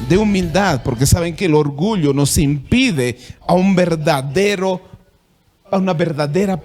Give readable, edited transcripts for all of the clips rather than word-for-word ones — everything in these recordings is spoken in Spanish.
de humildad, porque saben que el orgullo nos impide a una verdadera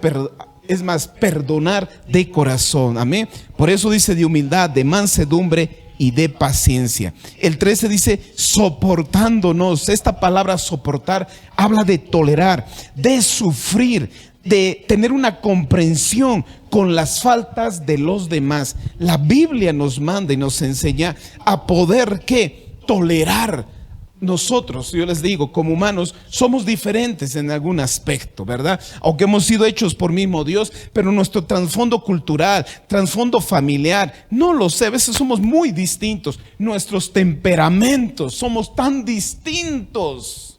perdonar de corazón. Amén. Por eso dice de humildad, de mansedumbre y de paciencia. El 13 dice soportándonos. Esta palabra soportar habla de tolerar, de sufrir, de tener una comprensión con las faltas de los demás. La Biblia nos manda y nos enseña a poder ¿qué? Tolerar. Nosotros, yo les digo, como humanos somos diferentes en algún aspecto, ¿verdad? Aunque hemos sido hechos por mismo Dios, pero nuestro trasfondo cultural, trasfondo familiar, no lo sé, a veces somos muy distintos. Nuestros temperamentos somos tan distintos.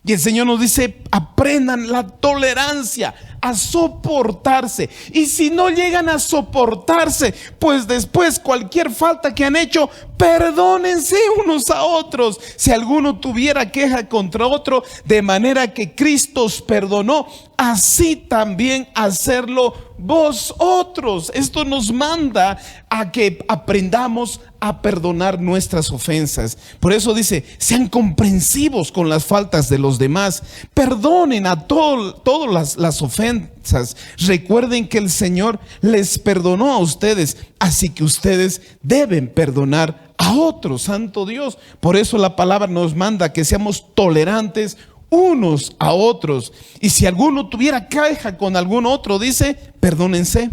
Y el Señor nos dice, aprendan la tolerancia, a soportarse. Y si no llegan a soportarse, pues después cualquier falta que han hecho, perdónense unos a otros. Si alguno tuviera queja contra otro, de manera que Cristo os perdonó, así también hacerlo vosotros. Esto nos manda a que aprendamos a perdonar nuestras ofensas. Por eso dice, sean comprensivos con las faltas de los demás. Perdonen a todas las ofensas. Recuerden que el Señor les perdonó a ustedes, así que ustedes deben perdonar a otros. Santo Dios. Por eso la palabra nos manda que seamos tolerantes unos a otros. Y si alguno tuviera queja con algún otro, dice, perdónense.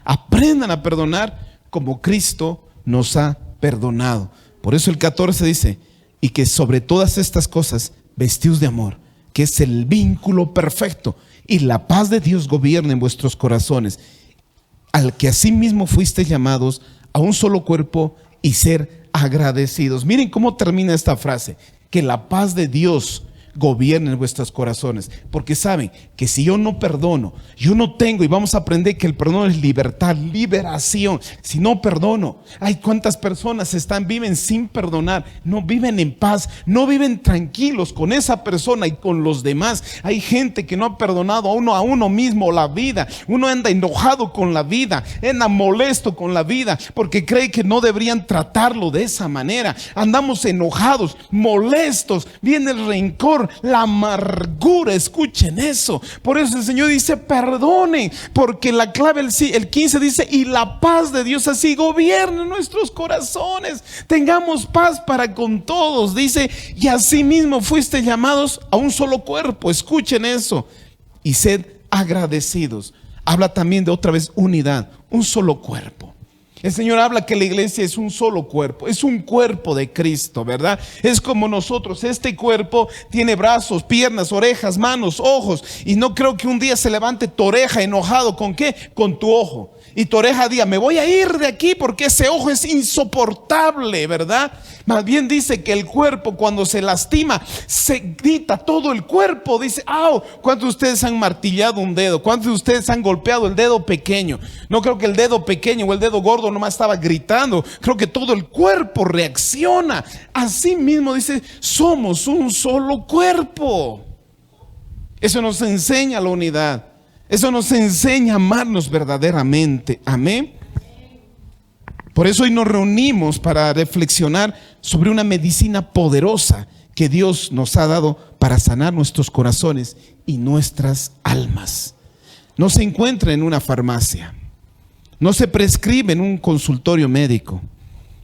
Aprendan a perdonar como Cristo nos ha perdonado. Por eso el 14 dice, y que sobre todas estas cosas vestíos de amor, que es el vínculo perfecto, y la paz de Dios gobierne en vuestros corazones, al que asimismo fuisteis llamados a un solo cuerpo y ser agradecidos. Miren cómo termina esta frase, que la paz de Dios gobierne en vuestros corazones, porque saben que si yo no perdono, yo no tengo, y vamos a aprender que el perdón es libertad, liberación. Si no perdono, hay cuántas personas viven sin perdonar, no viven en paz, no viven tranquilos con esa persona y con los demás. Hay gente que no ha perdonado a uno mismo la vida. Uno anda enojado con la vida, anda molesto con la vida, porque cree que no deberían tratarlo de esa manera. Andamos enojados, molestos, viene el rencor, la amargura. Escuchen eso. Por eso el Señor dice perdonen, porque la clave, el 15 dice, y la paz de Dios así gobierne nuestros corazones. Tengamos paz para con todos. Dice, y así mismo fuiste llamados a un solo cuerpo. Escuchen eso. Y sed agradecidos. Habla también de otra vez unidad, un solo cuerpo. El Señor habla que la iglesia es un solo cuerpo, es un cuerpo de Cristo, ¿verdad? Es como nosotros, este cuerpo tiene brazos, piernas, orejas, manos, ojos. Y no creo que un día se levante tu oreja enojado, ¿con qué? Con tu ojo. Y tu oreja diga, me voy a ir de aquí porque ese ojo es insoportable, ¿verdad? Más bien dice que el cuerpo cuando se lastima, se grita todo el cuerpo, dice, ¡au! ¿Cuántos de ustedes han martillado un dedo? ¿Cuántos de ustedes han golpeado el dedo pequeño? No creo que el dedo pequeño o el dedo gordo nomás estaba gritando, creo que todo el cuerpo reacciona. Así mismo dice, somos un solo cuerpo. Eso nos enseña la unidad. Eso nos enseña a amarnos verdaderamente. Amén. Por eso hoy nos reunimos para reflexionar sobre una medicina poderosa que Dios nos ha dado para sanar nuestros corazones y nuestras almas. No se encuentra en una farmacia, no se prescribe en un consultorio médico,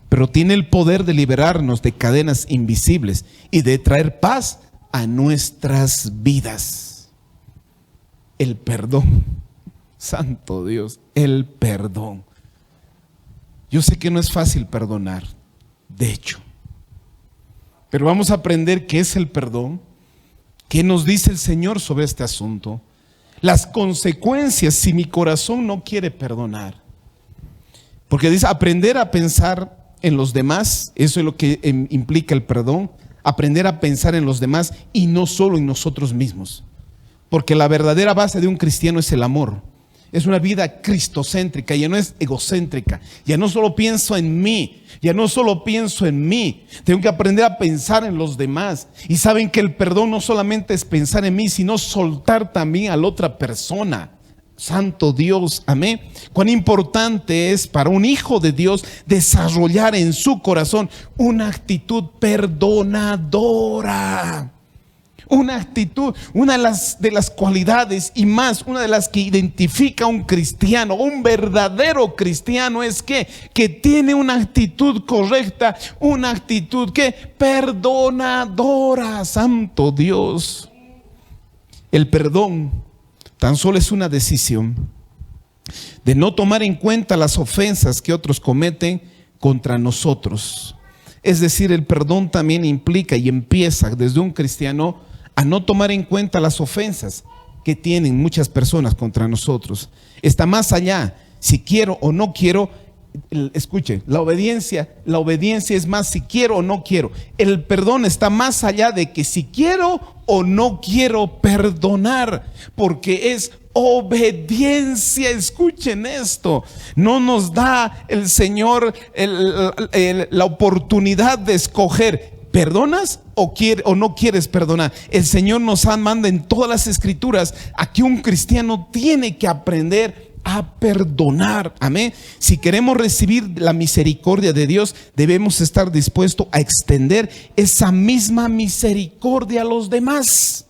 pero tiene el poder de liberarnos de cadenas invisibles y de traer paz a nuestras vidas. El perdón. Santo Dios, el perdón. Yo sé que no es fácil perdonar, de hecho, pero vamos a aprender qué es el perdón, qué nos dice el Señor sobre este asunto, las consecuencias si mi corazón no quiere perdonar. Porque dice aprender a pensar en los demás, eso es lo que implica el perdón, aprender a pensar en los demás y no solo en nosotros mismos. Porque la verdadera base de un cristiano es el amor. Es una vida cristocéntrica, ya no es egocéntrica. Ya no solo pienso en mí, Tengo que aprender a pensar en los demás. Y saben que el perdón no solamente es pensar en mí, sino soltar también a la otra persona. Santo Dios, amén. Cuán importante es para un hijo de Dios desarrollar en su corazón una actitud perdonadora. Una actitud, una de las cualidades y más, una de las que identifica a un cristiano, un verdadero cristiano, es que tiene una actitud correcta, una actitud que perdonadora. Santo Dios. El perdón tan solo es una decisión de no tomar en cuenta las ofensas que otros cometen contra nosotros. Es decir, el perdón también implica y empieza desde un cristiano a no tomar en cuenta las ofensas que tienen muchas personas contra nosotros. Está más allá, si quiero o no quiero. Escuche, la obediencia es más si quiero o no quiero. El perdón está más allá de que si quiero o no quiero perdonar, porque es obediencia. Escuchen esto. No nos da el Señor la oportunidad de escoger. ¿Perdonas o no quieres perdonar? El Señor nos manda en todas las escrituras a que un cristiano tiene que aprender a perdonar. Amén. Si queremos recibir la misericordia de Dios, debemos estar dispuestos a extender esa misma misericordia a los demás.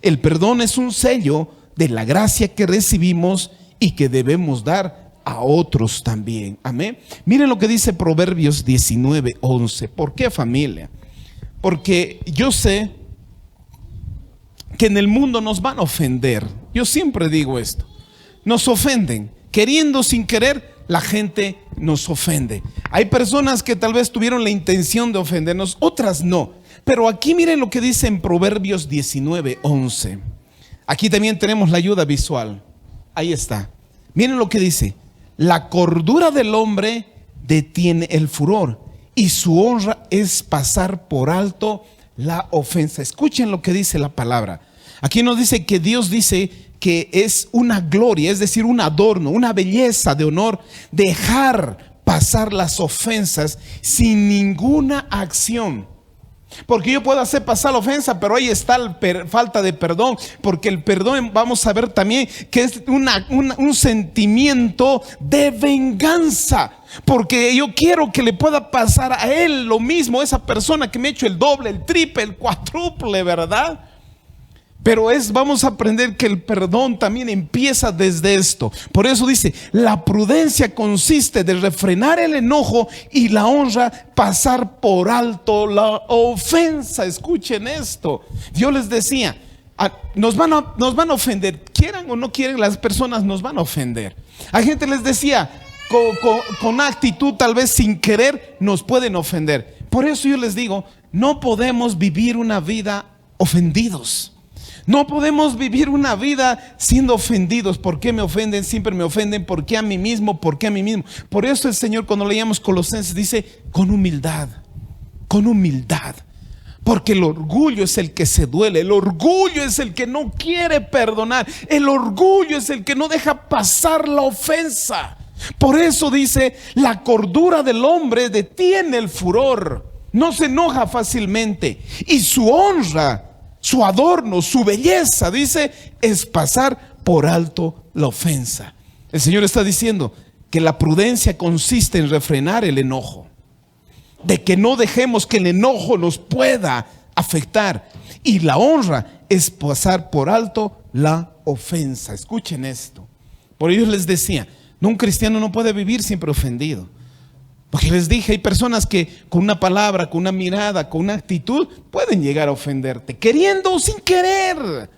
El perdón es un sello de la gracia que recibimos y que debemos dar a otros también. Amén. Miren lo que dice Proverbios 19:11. ¿Por qué, familia? Porque yo sé que en el mundo nos van a ofender. Yo siempre digo esto. Nos ofenden. Queriendo, sin querer, la gente nos ofende. Hay personas que tal vez tuvieron la intención de ofendernos, otras no. Pero aquí miren lo que dice en Proverbios 19:11. Aquí también tenemos la ayuda visual. Ahí está. Miren lo que dice. La cordura del hombre detiene el furor, y su honra es pasar por alto la ofensa. Escuchen lo que dice la palabra. Aquí nos dice que Dios dice que es una gloria, es decir, un adorno, una belleza de honor, dejar pasar las ofensas sin ninguna acción. Porque yo puedo hacer pasar la ofensa, pero ahí está la falta de perdón. Porque el perdón, vamos a ver también que es un sentimiento de venganza. Porque yo quiero que le pueda pasar a él lo mismo, esa persona que me ha hecho el doble, el triple, el cuádruple, ¿verdad? Pero vamos a aprender que el perdón también empieza desde esto. Por eso dice, la prudencia consiste de refrenar el enojo, y la honra pasar por alto la ofensa. Escuchen esto. Yo les decía, nos van a ofender, quieran o no quieran, las personas nos van a ofender. A gente les decía, con actitud tal vez sin querer, nos pueden ofender. Por eso yo les digo, no podemos vivir una vida ofendidos. No podemos vivir una vida siendo ofendidos. ¿Por qué me ofenden? Siempre me ofenden. ¿Por qué a mí mismo? ¿Por qué a mí mismo? Por eso el Señor, cuando leíamos Colosenses, dice con humildad. Con humildad. Porque el orgullo es el que se duele. El orgullo es el que no quiere perdonar. El orgullo es el que no deja pasar la ofensa. Por eso dice, la cordura del hombre detiene el furor. No se enoja fácilmente. Y su honra, su adorno, su belleza, dice, es pasar por alto la ofensa. El Señor está diciendo que la prudencia consiste en refrenar el enojo, de que no dejemos que el enojo nos pueda afectar, y la honra es pasar por alto la ofensa. Escuchen esto. Por ello les decía, un cristiano no puede vivir siempre ofendido. Porque les dije, hay personas que con una palabra, con una mirada, con una actitud pueden llegar a ofenderte, queriendo o sin querer.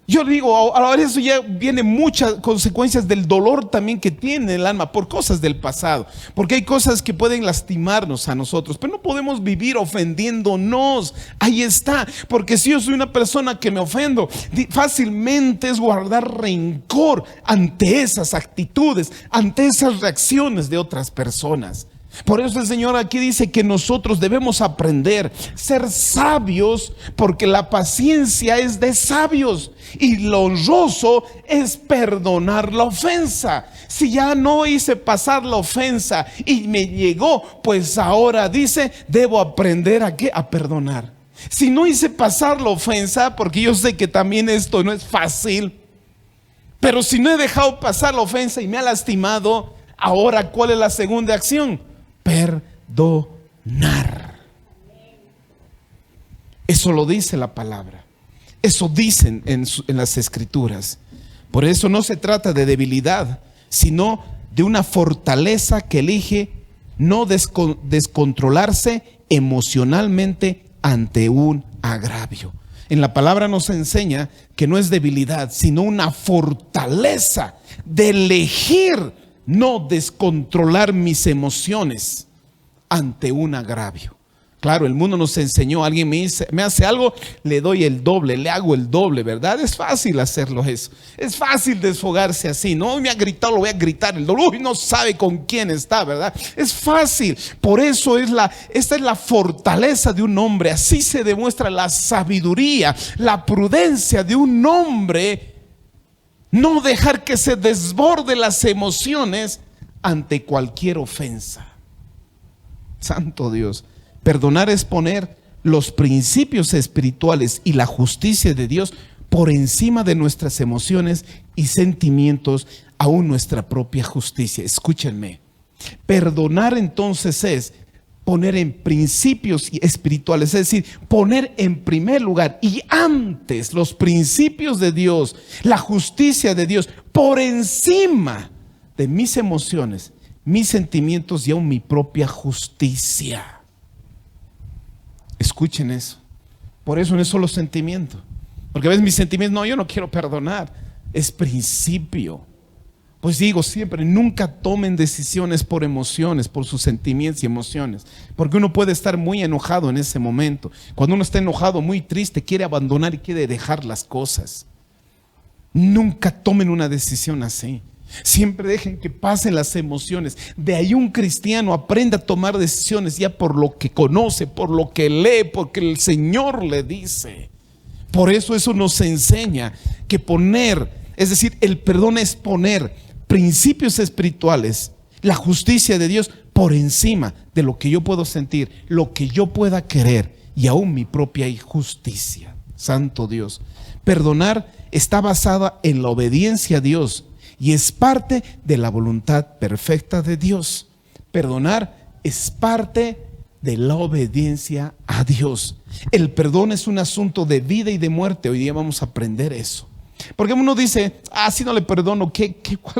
Yo digo, ahora eso ya viene muchas consecuencias del dolor también que tiene el alma por cosas del pasado. Porque hay cosas que pueden lastimarnos a nosotros, pero no podemos vivir ofendiéndonos. Ahí está. Porque si yo soy una persona que me ofendo, fácilmente es guardar rencor ante esas actitudes, ante esas reacciones de otras personas. Por eso el Señor aquí dice que nosotros debemos aprender a ser sabios, porque la paciencia es de sabios y lo honroso es perdonar la ofensa. Si ya no hice pasar la ofensa y me llegó, pues ahora dice, debo aprender a ¿qué? A perdonar. Si no hice pasar la ofensa, porque yo sé que también esto no es fácil, Pero si no he dejado pasar la ofensa y me ha lastimado, ahora ¿cuál es la segunda acción? Perdonar. Eso lo dice la palabra. Eso dicen en las escrituras. Por eso no se trata de debilidad, sino de una fortaleza que elige no descontrolarse emocionalmente ante un agravio. En la palabra nos enseña que no es debilidad, sino una fortaleza de elegir no descontrolar mis emociones ante un agravio. Claro, el mundo nos enseñó, alguien me hace algo, le doy el doble, le hago el doble, ¿verdad? Es fácil hacerlo eso. Es fácil desfogarse así. No me ha gritado, lo voy a gritar el doble. Uy, no sabe con quién está, ¿verdad? Es fácil. Por eso esta es la fortaleza de un hombre. Así se demuestra la sabiduría, la prudencia de un hombre. No dejar que se desborde las emociones ante cualquier ofensa. Santo Dios. Perdonar es poner los principios espirituales y la justicia de Dios por encima de nuestras emociones y sentimientos, aún nuestra propia justicia. Escúchenme. Perdonar entonces es poner en principios espirituales, es decir, poner en primer lugar y antes los principios de Dios, la justicia de Dios, por encima de mis emociones, mis sentimientos y aún mi propia justicia. Escuchen eso. Por eso no es solo sentimiento. Porque a veces mis sentimientos, no, yo no quiero perdonar. Es principio. Pues digo siempre, nunca tomen decisiones por emociones, por sus sentimientos y emociones. Porque uno puede estar muy enojado en ese momento. Cuando uno está enojado, muy triste, quiere abandonar y quiere dejar las cosas. Nunca tomen una decisión así. Siempre dejen que pasen las emociones. De ahí un cristiano aprende a tomar decisiones ya por lo que conoce, por lo que lee, porque el Señor le dice. Por eso nos enseña que es decir, el perdón es poner principios espirituales, la justicia de Dios por encima de lo que yo puedo sentir, lo que yo pueda querer y aún mi propia justicia. Santo Dios. Perdonar está basada en la obediencia a Dios y es parte de la voluntad perfecta de Dios. Perdonar es parte de la obediencia a Dios. El perdón es un asunto de vida y de muerte. Hoy día vamos a aprender eso. Porque uno dice, si no le perdono,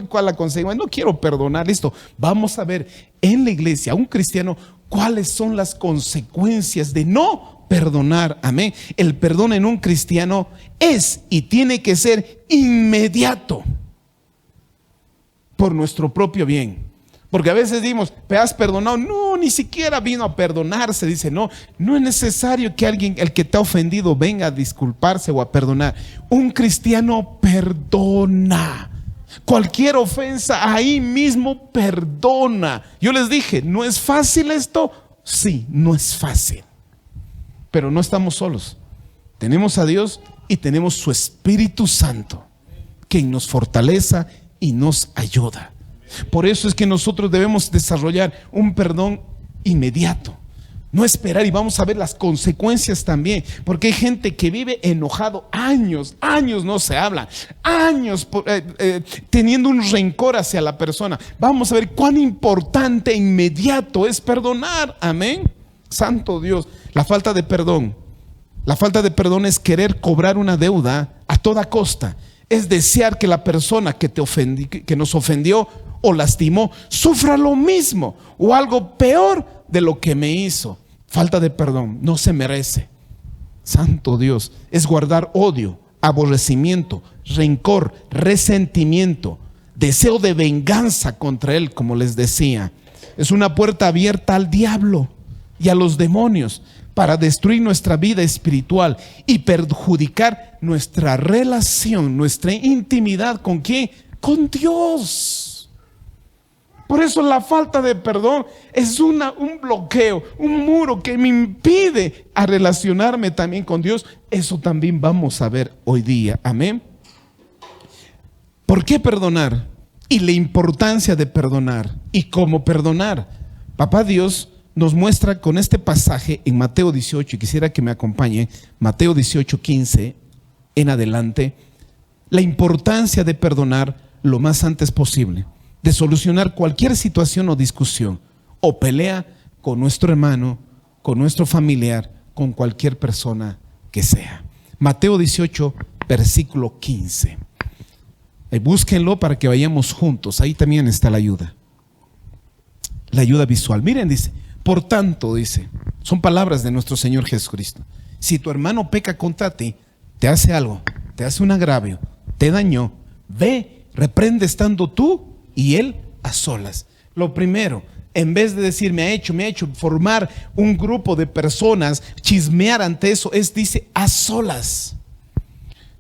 ¿cuál la consecuencia? No quiero perdonar, listo. Vamos a ver en la iglesia, un cristiano, cuáles son las consecuencias de no perdonar. Amén. El perdón en un cristiano es y tiene que ser inmediato. Por nuestro propio bien. Porque a veces decimos, ¿me has perdonado? No, ni siquiera vino a perdonarse. Dice, no es necesario que alguien, el que te ha ofendido, venga a disculparse o a perdonar. Un cristiano perdona. Cualquier ofensa, ahí mismo perdona. Yo les dije, ¿no es fácil esto? Sí, no es fácil. Pero no estamos solos. Tenemos a Dios y tenemos su Espíritu Santo, quien nos fortalece y nos ayuda. Por eso es que nosotros debemos desarrollar un perdón inmediato. No esperar, y vamos a ver las consecuencias también. Porque hay gente que vive enojado años no se habla, años teniendo un rencor hacia la persona. Vamos a ver cuán importante e inmediato es perdonar. Amén. Santo Dios. La falta de perdón es querer cobrar una deuda a toda costa. Es desear que la persona que nos ofendió o lastimó sufra lo mismo o algo peor de lo que me hizo. Falta de perdón no se merece. Santo Dios. Es guardar odio, aborrecimiento, rencor, resentimiento, deseo de venganza contra él, como les decía. Es una puerta abierta al diablo y a los demonios para destruir nuestra vida espiritual y perjudicar nuestra relación, nuestra intimidad. ¿Con quién? Con Dios. Por eso la falta de perdón es un bloqueo, un muro que me impide a relacionarme también con Dios. Eso también vamos a ver hoy día. Amén. ¿Por qué perdonar? Y la importancia de perdonar y cómo perdonar. Papá Dios nos muestra con este pasaje en Mateo 18, y quisiera que me acompañe, Mateo 18, 15 en adelante, la importancia de perdonar lo más antes posible, de solucionar cualquier situación o discusión o pelea con nuestro hermano, con nuestro familiar, con cualquier persona que sea. Mateo 18, versículo 15. Búsquenlo para que vayamos juntos. Ahí también está la ayuda visual. Miren, dice, por tanto, dice, son palabras de nuestro Señor Jesucristo. Si tu hermano peca contra ti, te hace algo, te hace un agravio, te dañó, ve, reprende estando tú y él a solas. Lo primero, en vez de decir me ha hecho, formar un grupo de personas, chismear ante eso, dice a solas.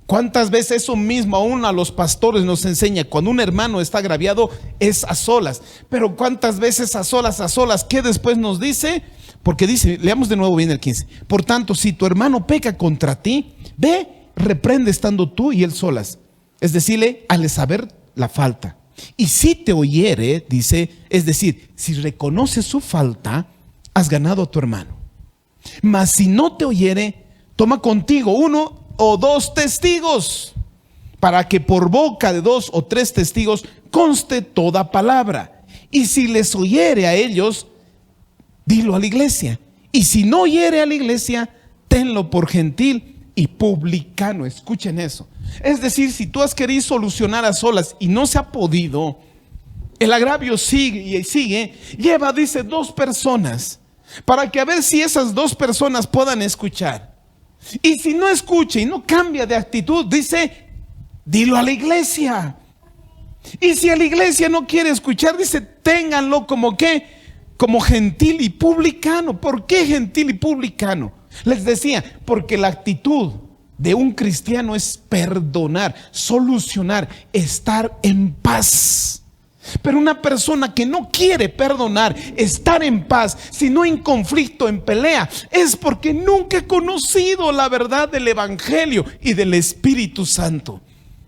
¿Cuántas veces eso mismo aún a los pastores nos enseña? Cuando un hermano está agraviado es a solas. Pero ¿cuántas veces a solas? ¿Qué después nos dice? Porque dice, leamos de nuevo bien el 15. Por tanto, si tu hermano peca contra ti, ve, reprende estando tú y él solas. Es decirle, al saber la falta. Y si te oyere, dice, es decir, si reconoces su falta, has ganado a tu hermano. Mas si no te oyere, toma contigo 1 o 2 testigos, para que por boca de 2 o 3 testigos conste toda palabra. Y si les oyere a ellos, dilo a la iglesia. Y si no oyere a la iglesia, tenlo por gentil y publicano. Escuchen eso. Es decir, si tú has querido solucionar a solas y no se ha podido, el agravio sigue y sigue, lleva, dice, 2 personas, para que a ver si esas 2 personas puedan escuchar. Y si no escucha y no cambia de actitud, dice, dilo a la iglesia. Y si a la iglesia no quiere escuchar, dice, ténganlo como ¿qué? Como gentil y publicano. ¿Por qué gentil y publicano? Les decía, porque la actitud de un cristiano es perdonar, solucionar, estar en paz. Pero una persona que no quiere perdonar, estar en paz, sino en conflicto, en pelea, es porque nunca ha conocido la verdad del Evangelio y del Espíritu Santo.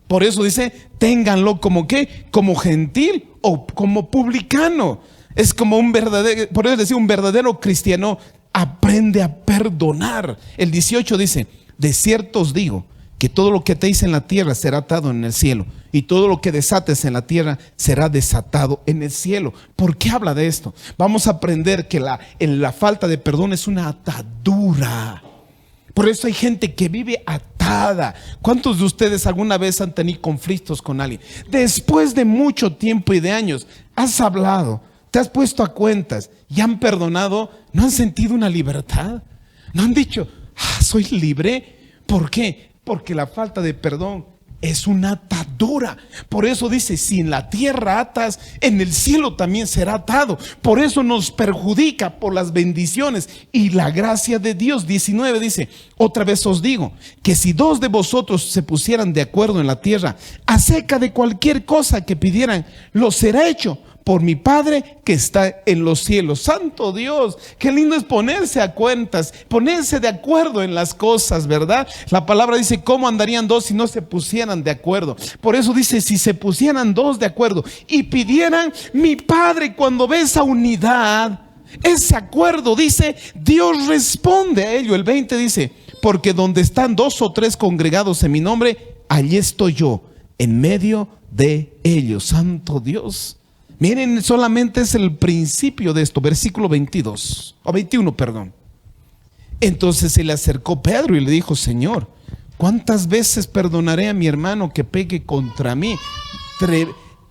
Por eso dice, ténganlo como ¿qué? Como gentil o como publicano. Es como un verdadero, por eso decir, un verdadero cristiano aprende a perdonar. El 18 dice, de cierto os digo, que todo lo que atéis en la tierra será atado en el cielo, y todo lo que desates en la tierra será desatado en el cielo. ¿Por qué habla de esto? Vamos a aprender que la falta de perdón es una atadura. Por eso hay gente que vive atada. ¿Cuántos de ustedes alguna vez han tenido conflictos con alguien? Después de mucho tiempo y de años, has hablado, te has puesto a cuentas y han perdonado. ¿No han sentido una libertad? ¿No han dicho, soy libre? ¿Por qué? Porque la falta de perdón es una atadura. Por eso dice, si en la tierra atas, en el cielo también será atado. Por eso nos perjudica por las bendiciones y la gracia de Dios. 19 dice, otra vez os digo, que si 2 de vosotros se pusieran de acuerdo en la tierra acerca de cualquier cosa que pidieran, lo será hecho por mi Padre que está en los cielos. Santo Dios, qué lindo es ponerse a cuentas, ponerse de acuerdo en las cosas, ¿verdad? La palabra dice, ¿cómo andarían 2 si no se pusieran de acuerdo? Por eso dice, si se pusieran 2 de acuerdo y pidieran, mi Padre, cuando ve esa unidad, ese acuerdo, dice, Dios responde a ello. El 20 dice, porque donde están 2 o 3 congregados en mi nombre, allí estoy yo, en medio de ellos. Santo Dios. Miren, solamente es el principio de esto, versículo 22, o 21, perdón. Entonces se le acercó Pedro y le dijo, Señor, ¿cuántas veces perdonaré a mi hermano que peque contra mí?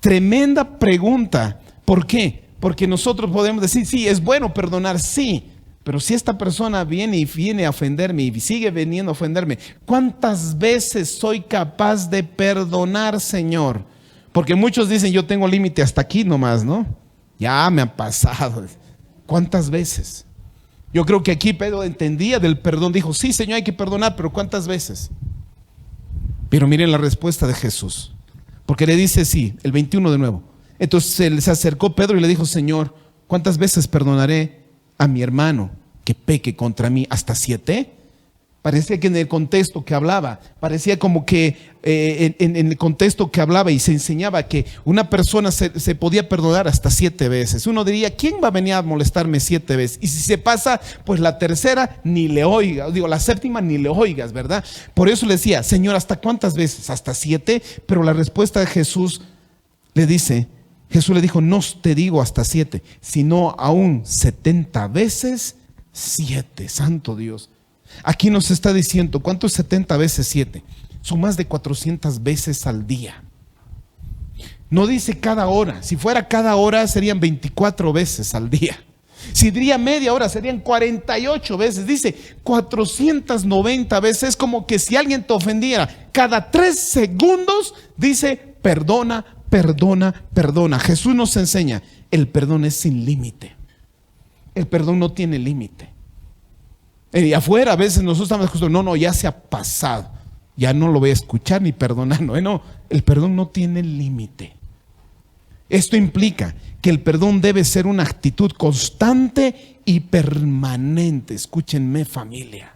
Tremenda pregunta. ¿Por qué? Porque nosotros podemos decir, sí, es bueno perdonar, sí. Pero si esta persona viene a ofenderme y sigue viniendo a ofenderme, ¿cuántas veces soy capaz de perdonar, Señor? Porque muchos dicen, yo tengo límite hasta aquí nomás, ¿no? Ya me ha pasado. ¿Cuántas veces? Yo creo que aquí Pedro entendía del perdón. Dijo, sí, Señor, hay que perdonar, pero ¿cuántas veces? Pero miren la respuesta de Jesús. Porque le dice, sí, el 21 de nuevo. Entonces se acercó Pedro y le dijo, Señor, ¿cuántas veces perdonaré a mi hermano que peque contra mí? ¿Hasta 7? Parecía que en el contexto que hablaba, parecía como que en el contexto que hablaba y se enseñaba que una persona se podía perdonar hasta 7 veces. Uno diría, ¿quién va a venir a molestarme 7 veces? Y si se pasa, pues la tercera ni le oiga, digo, la séptima ni le oigas, ¿verdad? Por eso le decía, Señor, ¿hasta cuántas veces? Hasta 7. Pero la respuesta de Jesús le dice, Jesús le dijo, no te digo hasta 7, sino aún 70 veces 7. Santo Dios. Aquí nos está diciendo, ¿cuánto es 70 veces 7? Son más de 400 veces al día. No dice cada hora. Si fuera cada hora serían 24 veces al día. Si diría media hora serían 48 veces. Dice 490 veces. Es como que si alguien te ofendiera, cada 3 segundos dice perdona, perdona, perdona. Jesús nos enseña, el perdón es sin límite. El perdón no tiene límite. Y afuera a veces nosotros estamos acostumbrados, no, ya se ha pasado, ya no lo voy a escuchar ni perdonar. No, el perdón no tiene límite. Esto implica que el perdón debe ser una actitud constante y permanente. Escúchenme, familia.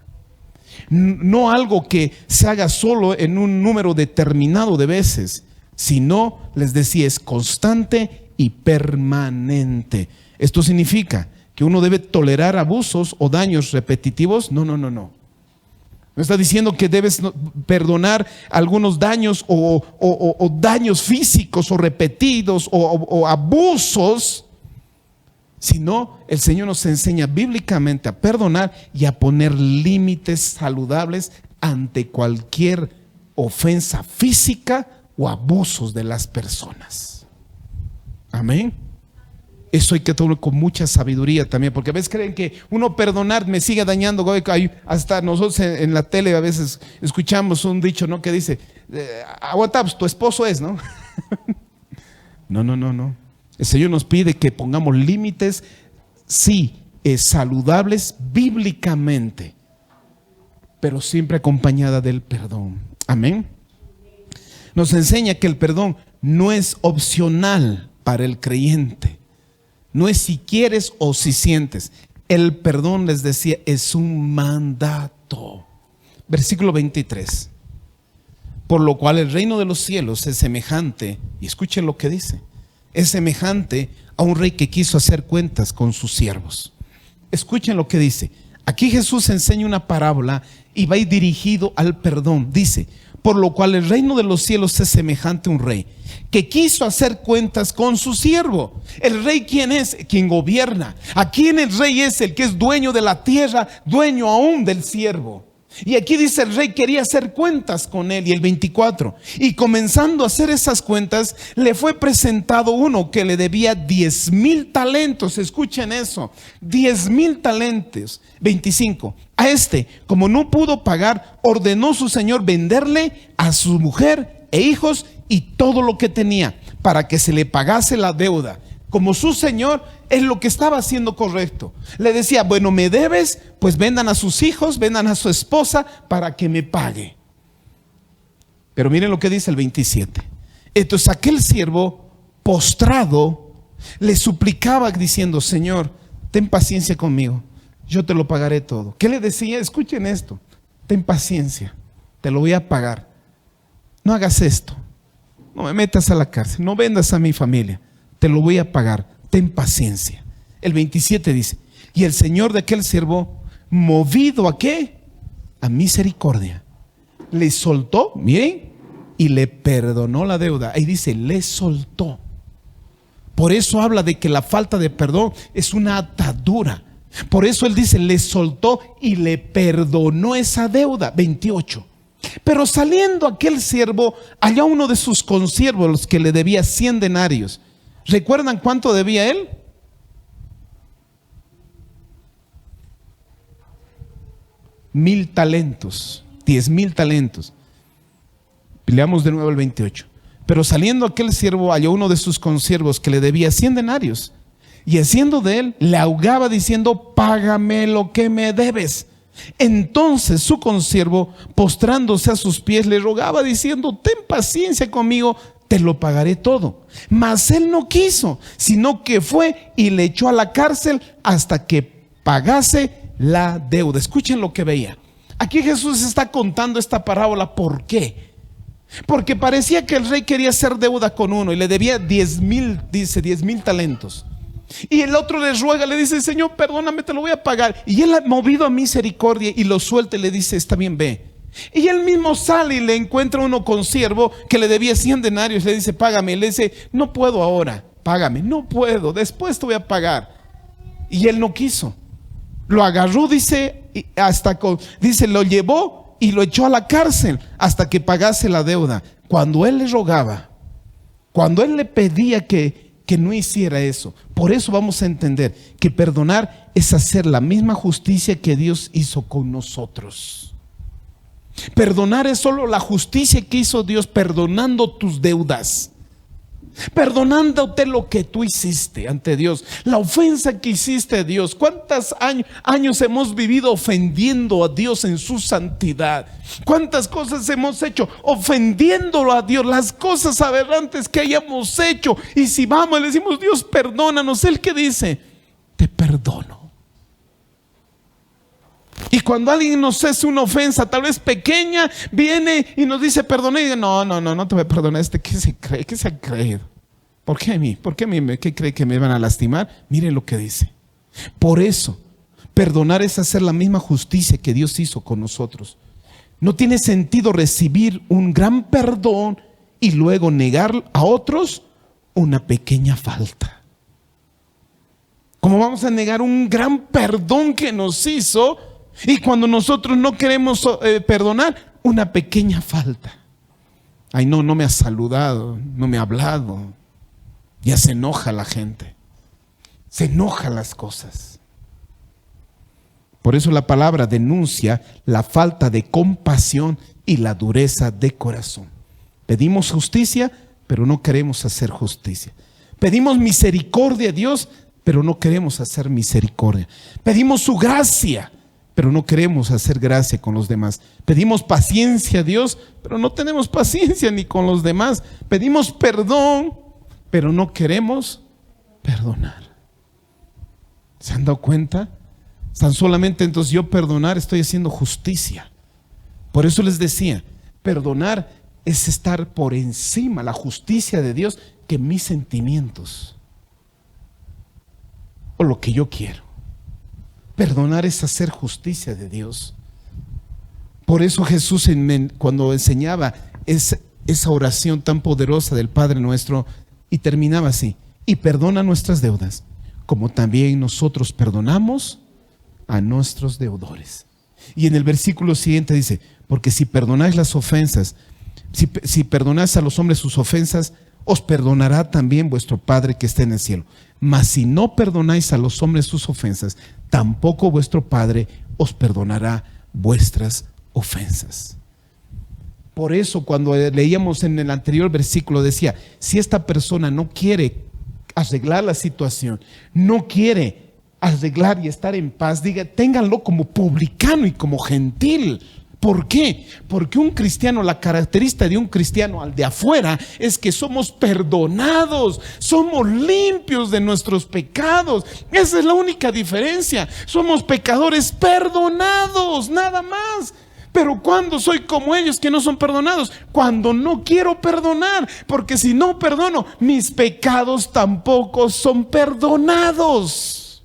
No algo que se haga solo en un número determinado de veces, sino, les decía, es constante y permanente. Esto significa que uno debe tolerar abusos o daños repetitivos. No. No está diciendo que debes perdonar algunos daños o daños físicos o repetidos o abusos, sino el Señor nos enseña bíblicamente a perdonar y a poner límites saludables ante cualquier ofensa física o abusos de las personas. Amén. Eso hay que tomarlo con mucha sabiduría también, porque a veces creen que uno perdonar me sigue dañando. Hasta nosotros en la tele a veces escuchamos un dicho, ¿no? Que dice, aguanta, pues tu esposo es, ¿no? No. El Señor nos pide que pongamos límites, sí, saludables bíblicamente, pero siempre acompañada del perdón. Amén. Nos enseña que el perdón no es opcional para el creyente. No es si quieres o si sientes. El perdón, les decía, es un mandato. Versículo 23. Por lo cual el reino de los cielos es semejante, y escuchen lo que dice, es semejante a un rey que quiso hacer cuentas con sus siervos. Escuchen lo que dice. Aquí Jesús enseña una parábola y va a ir dirigido al perdón. Dice, por lo cual el reino de los cielos es semejante a un rey que quiso hacer cuentas con su siervo. ¿El rey quién es? Quien gobierna. Aquí el rey es el que es dueño de la tierra, dueño aún del siervo. Y aquí dice, el rey quería hacer cuentas con él. Y el 24, y comenzando a hacer esas cuentas, le fue presentado uno que le debía 10,000 talentos. Escuchen eso, 10,000 talentos. 25, a este, como no pudo pagar, ordenó su señor venderle a su mujer e hijos y todo lo que tenía, para que se le pagase la deuda. Como su señor, es lo que estaba haciendo correcto. Le decía, bueno, me debes, pues vendan a sus hijos, vendan a su esposa para que me pague. Pero miren lo que dice el 27. Entonces aquel siervo postrado le suplicaba diciendo, Señor, ten paciencia conmigo, yo te lo pagaré todo. ¿Qué le decía? Escuchen esto, ten paciencia, te lo voy a pagar. No hagas esto, no me metas a la cárcel, no vendas a mi familia, te lo voy a pagar, ten paciencia. El 27 dice, y el señor de aquel siervo, movido ¿a qué? A misericordia, le soltó, miren, y le perdonó la deuda. Ahí dice, le soltó. Por eso habla de que la falta de perdón es una atadura. Por eso él dice, le soltó y le perdonó esa deuda. 28. Pero saliendo aquel siervo, halló uno de sus consiervos, los que le debía 100 denarios. ¿Recuerdan cuánto debía él? 1,000 talentos, 10,000 talentos. Leamos de nuevo el 28. Pero saliendo aquel siervo, halló uno de sus consiervos que le debía 100 denarios. Y haciendo de él, le ahogaba diciendo, págame lo que me debes. Entonces su consiervo, postrándose a sus pies, le rogaba diciendo, ten paciencia conmigo, te lo pagaré todo. Mas él no quiso, sino que fue y le echó a la cárcel hasta que pagase la deuda. Escuchen lo que veía. Aquí Jesús está contando esta parábola. ¿Por qué? Porque parecía que el rey quería hacer deuda con uno y le debía 10,000, dice 10,000 talentos. Y el otro le ruega, le dice: Señor, perdóname, te lo voy a pagar. Y él, movido a misericordia, y lo suelta y le dice: está bien, ve. Y él mismo sale y le encuentra uno consiervo que le debía 100 denarios. Le dice: págame. Y le dice: no puedo ahora, págame. No puedo, después te voy a pagar. Y él no quiso. Lo agarró, dice, dice, lo llevó y lo echó a la cárcel hasta que pagase la deuda. Cuando él le rogaba, cuando él le pedía que no hiciera eso. Por eso vamos a entender que perdonar es hacer la misma justicia que Dios hizo con nosotros. Perdonar es solo la justicia que hizo Dios, perdonando tus deudas, perdonándote lo que tú hiciste ante Dios, la ofensa que hiciste a Dios. ¿Cuántos años hemos vivido ofendiendo a Dios en su santidad? ¿Cuántas cosas hemos hecho ofendiéndolo a Dios? Las cosas aberrantes que hayamos hecho. Y si vamos y le decimos: Dios, perdónanos, ¿Él qué dice? Te perdono. Y cuando alguien nos hace una ofensa, tal vez pequeña, viene y nos dice: perdona, y dice: no te voy a perdonar. ¿Qué se cree? ¿Qué se ha creído? ¿Por qué a mí? ¿Por qué a mí? ¿Qué cree que me van a lastimar? Miren lo que dice. Por eso, perdonar es hacer la misma justicia que Dios hizo con nosotros. No tiene sentido recibir un gran perdón y luego negar a otros una pequeña falta. ¿Cómo vamos a negar un gran perdón que nos hizo y cuando nosotros no queremos perdonar una pequeña falta? Ay, no me ha saludado, no me ha hablado. Ya se enoja la gente, se enojan las cosas. Por eso la palabra denuncia la falta de compasión y la dureza de corazón. Pedimos justicia, pero no queremos hacer justicia. Pedimos misericordia a Dios, pero no queremos hacer misericordia. Pedimos su gracia, pero no queremos hacer gracia con los demás. Pedimos paciencia a Dios, pero no tenemos paciencia ni con los demás. Pedimos perdón, pero no queremos perdonar. ¿Se han dado cuenta? Tan solamente entonces yo perdonar estoy haciendo justicia. Por eso les decía, perdonar es estar por encima, la justicia de Dios, que mis sentimientos o lo que yo quiero. Perdonar es hacer justicia de Dios. Por eso Jesús, cuando enseñaba esa oración tan poderosa del Padre Nuestro, y terminaba así: y perdona nuestras deudas, como también nosotros perdonamos a nuestros deudores. Y en el versículo siguiente dice: porque si perdonáis las ofensas, si perdonáis a los hombres sus ofensas, os perdonará también vuestro Padre que está en el cielo. Mas si no perdonáis a los hombres sus ofensas, tampoco vuestro Padre os perdonará vuestras ofensas. Por eso cuando leíamos en el anterior versículo decía: si esta persona no quiere arreglar la situación, no quiere arreglar y estar en paz, ténganlo como publicano y como gentil. ¿Por qué? Porque un cristiano, la característica de un cristiano al de afuera es que somos perdonados, somos limpios de nuestros pecados. Esa es la única diferencia. Somos pecadores perdonados, nada más. Pero ¿cuándo soy como ellos que no son perdonados? Cuando no quiero perdonar, porque si no perdono, mis pecados tampoco son perdonados.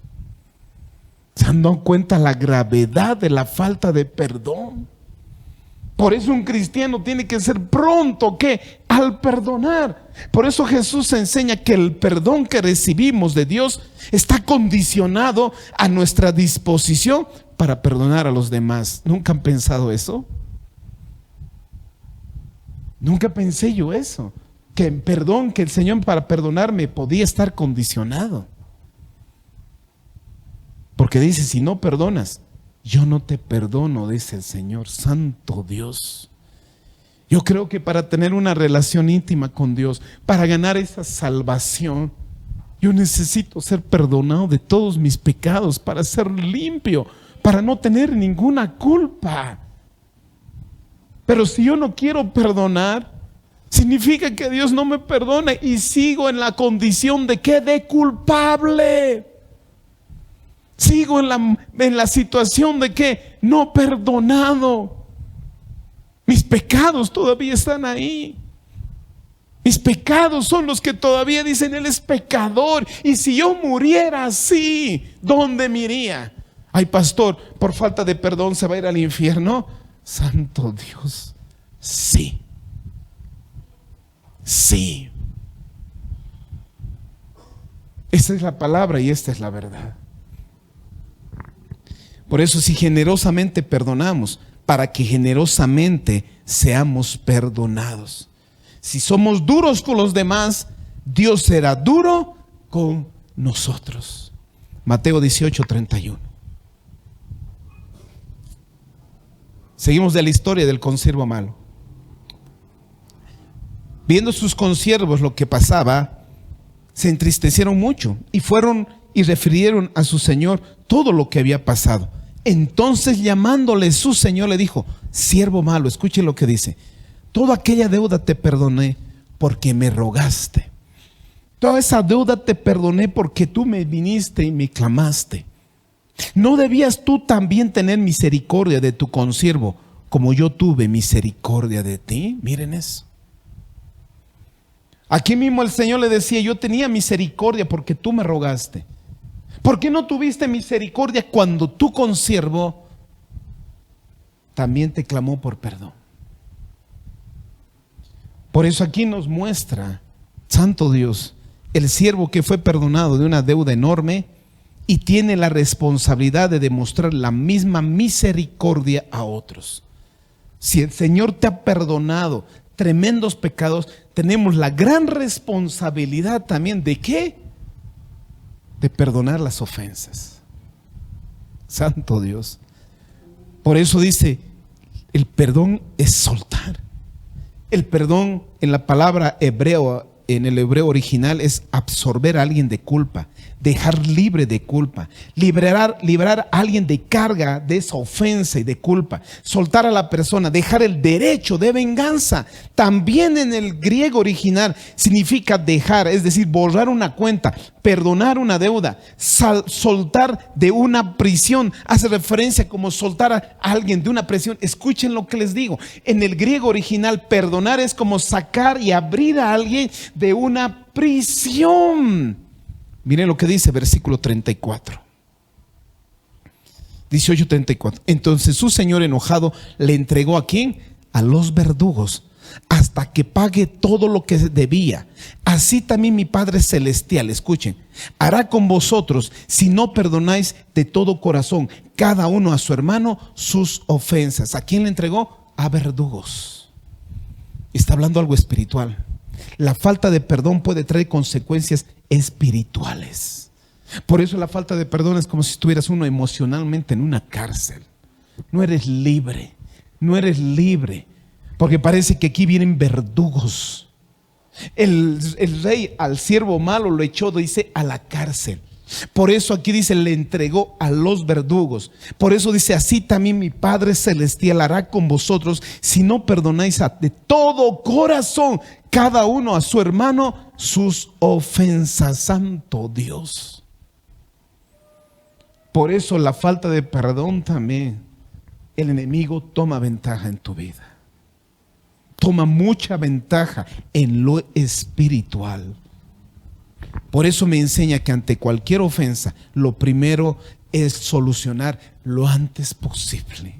¿Se han dado cuenta la gravedad de la falta de perdón? Por eso un cristiano tiene que ser pronto al perdonar. Por eso Jesús enseña que el perdón que recibimos de Dios está condicionado a nuestra disposición para perdonar a los demás. ¿Nunca han pensado eso? Nunca pensé yo eso, que el perdón que el Señor para perdonarme podía estar condicionado. Porque dice: si no perdonas, yo no te perdono, dice el Señor, santo Dios. Yo creo que para tener una relación íntima con Dios, para ganar esa salvación, yo necesito ser perdonado de todos mis pecados para ser limpio, para no tener ninguna culpa. Pero si yo no quiero perdonar, significa que Dios no me perdona y sigo en la condición de culpable. Sigo en la situación de que no perdonado. Mis pecados todavía están ahí. Mis pecados son los que todavía dicen: Él es pecador. Y si yo muriera así, ¿dónde me iría? Ay, pastor, por falta de perdón se va a ir al infierno. Santo Dios, sí. Sí. Esta es la palabra y esta es la verdad. Por eso, si generosamente perdonamos, para que generosamente seamos perdonados. Si somos duros con los demás, Dios será duro con nosotros. Mateo 18:31. Seguimos de la historia del consiervo malo. Viendo sus consiervos lo que pasaba, se entristecieron mucho y fueron y refirieron a su señor todo lo que había pasado. Entonces, llamándole su señor, le dijo: siervo malo, escuche lo que dice: toda aquella deuda te perdoné porque me rogaste. Toda esa deuda te perdoné porque tú me viniste y me clamaste. ¿No debías tú también tener misericordia de tu consiervo como yo tuve misericordia de ti? Miren eso. Aquí mismo el Señor le decía: yo tenía misericordia porque tú me rogaste. ¿Por qué no tuviste misericordia cuando tu consiervo también te clamó por perdón? Por eso aquí nos muestra, santo Dios, el siervo que fue perdonado de una deuda enorme y tiene la responsabilidad de demostrar la misma misericordia a otros. Si el Señor te ha perdonado tremendos pecados, tenemos la gran responsabilidad también de ¿qué? De perdonar las ofensas. Santo Dios. Por eso dice, el perdón es soltar. El perdón en la palabra hebreo, en el hebreo original, es absorber a alguien de culpa, dejar libre de culpa, liberar a alguien de carga de esa ofensa y de culpa, soltar a la persona, dejar el derecho de venganza. También en el griego original significa dejar, es decir, borrar una cuenta, perdonar una deuda, soltar de una prisión. Hace referencia como soltar a alguien de una prisión. Escuchen lo que les digo. En el griego original, perdonar es como sacar y abrir a alguien de una prisión. Miren lo que dice versículo 34. 18:34. Entonces su señor enojado le entregó ¿a quién? A los verdugos, hasta que pague todo lo que debía. Así también mi Padre Celestial, escuchen, hará con vosotros si no perdonáis de todo corazón cada uno a su hermano sus ofensas. ¿A quién le entregó? A verdugos. Está hablando algo espiritual. La falta de perdón puede traer consecuencias espirituales. Por eso la falta de perdón es como si estuvieras uno emocionalmente en una cárcel. No eres libre, no eres libre, porque parece que aquí vienen verdugos. El rey al siervo malo lo echó, dice, a la cárcel. Por eso aquí dice, le entregó a los verdugos. Por eso dice, así también mi Padre Celestial hará con vosotros si no perdonáis de todo corazón cada uno a su hermano sus ofensas. Santo Dios. Por eso la falta de perdón también, el enemigo toma ventaja en tu vida. Toma mucha ventaja en lo espiritual. Por eso me enseña que ante cualquier ofensa, lo primero es solucionar lo antes posible.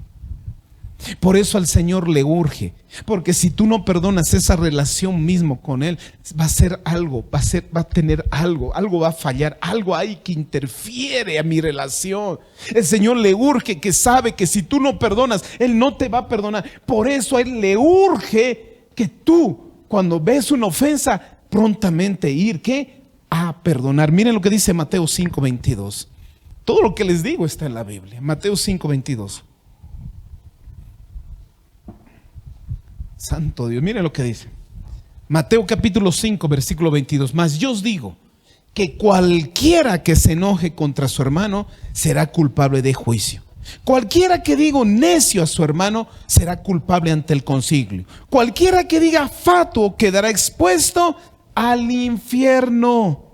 Por eso al Señor le urge, porque si tú no perdonas esa relación mismo con Él, va a ser algo, va a tener algo va a fallar, algo hay que interfiere a mi relación. El Señor le urge, que sabe que si tú no perdonas, Él no te va a perdonar. Por eso a Él le urge que tú, cuando ves una ofensa, prontamente ir, ¿qué? A perdonar. Miren lo que dice Mateo 5:22. Todo lo que les digo está en la Biblia. Mateo 5:22. Santo Dios, miren lo que dice. Mateo capítulo 5, versículo 22. Mas yo os digo que cualquiera que se enoje contra su hermano será culpable de juicio. Cualquiera que diga necio a su hermano será culpable ante el concilio. Cualquiera que diga fatuo quedará expuesto al infierno.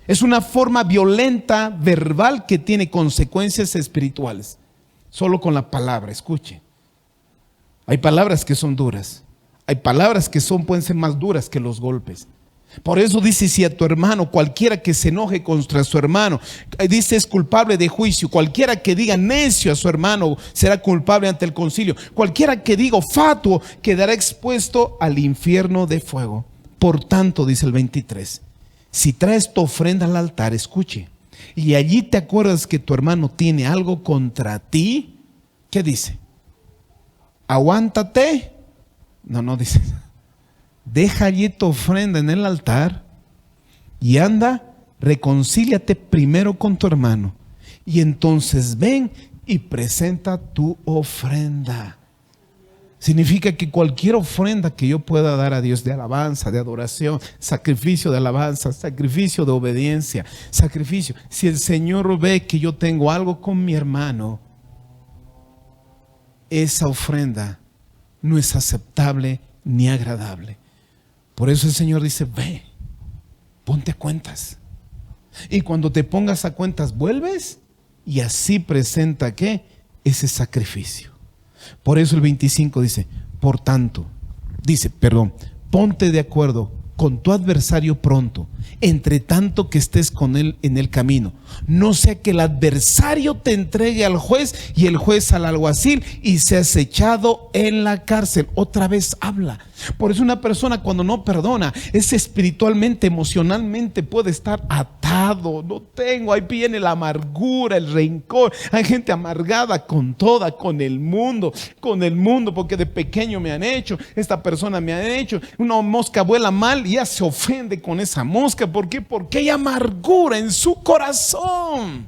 Es una forma violenta, verbal, que tiene consecuencias espirituales. Solo con la palabra, escuche. Hay palabras que son duras. Hay palabras que pueden ser más duras que los golpes. Por eso dice, si a tu hermano, cualquiera que se enoje contra su hermano, dice, es culpable de juicio. Cualquiera que diga necio a su hermano será culpable ante el concilio. Cualquiera que diga fatuo quedará expuesto al infierno de fuego. Por tanto, dice el 23, si traes tu ofrenda al altar, escuche, y allí te acuerdas que tu hermano tiene algo contra ti, ¿qué dice? Aguántate. No dice. Deja allí tu ofrenda en el altar y anda, reconcíliate primero con tu hermano y entonces ven y presenta tu ofrenda. Significa que cualquier ofrenda que yo pueda dar a Dios, de alabanza, de adoración, sacrificio de alabanza, sacrificio de obediencia, sacrificio, si el Señor ve que yo tengo algo con mi hermano, esa ofrenda no es aceptable ni agradable. Por eso el Señor dice, ve, ponte a cuentas. Y cuando te pongas a cuentas, vuelves y así presenta ¿qué? Ese sacrificio. Por eso el 25 dice, ponte de acuerdo con tu adversario pronto, entre tanto que estés con él en el camino. No sea que el adversario te entregue al juez y el juez al alguacil y seas echado en la cárcel. Otra vez habla. Por eso una persona cuando no perdona, es espiritualmente, emocionalmente puede estar atado. Ahí viene la amargura, el rencor. Hay gente amargada con el mundo, porque de pequeño me han hecho, esta persona me ha hecho. Una mosca vuela mal y ya se ofende con esa mosca. ¿Por qué? Porque hay amargura en su corazón.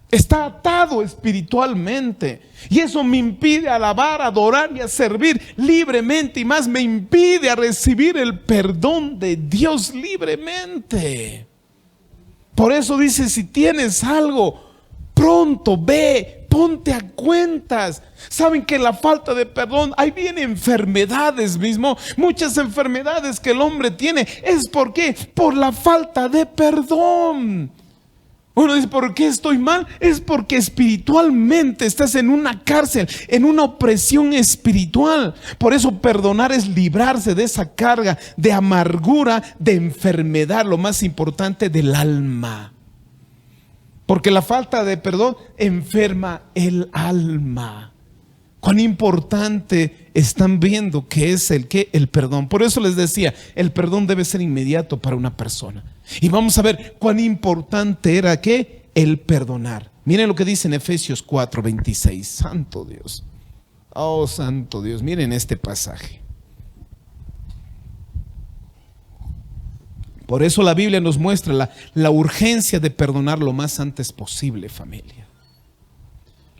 Está atado espiritualmente y eso me impide alabar, adorar y a servir libremente, y más me impide a recibir el perdón de Dios libremente. Por eso dice, si tienes algo, pronto ve, ponte a cuentas. Saben que la falta de perdón, ahí vienen enfermedades mismo, muchas enfermedades que el hombre tiene, es ¿por qué? Por la falta de perdón. Uno dice, ¿por qué estoy mal? Es porque espiritualmente estás en una cárcel, en una opresión espiritual. Por eso perdonar es librarse de esa carga de amargura, de enfermedad, lo más importante, del alma. Porque la falta de perdón enferma el alma. Cuán importante están viendo que es el perdón. Por eso les decía, el perdón debe ser inmediato para una persona. Y vamos a ver cuán importante era el perdonar. Miren lo que dice en Efesios 4:26. Santo Dios. Oh, santo Dios. Miren este pasaje. Por eso la Biblia nos muestra la urgencia de perdonar lo más antes posible, familia.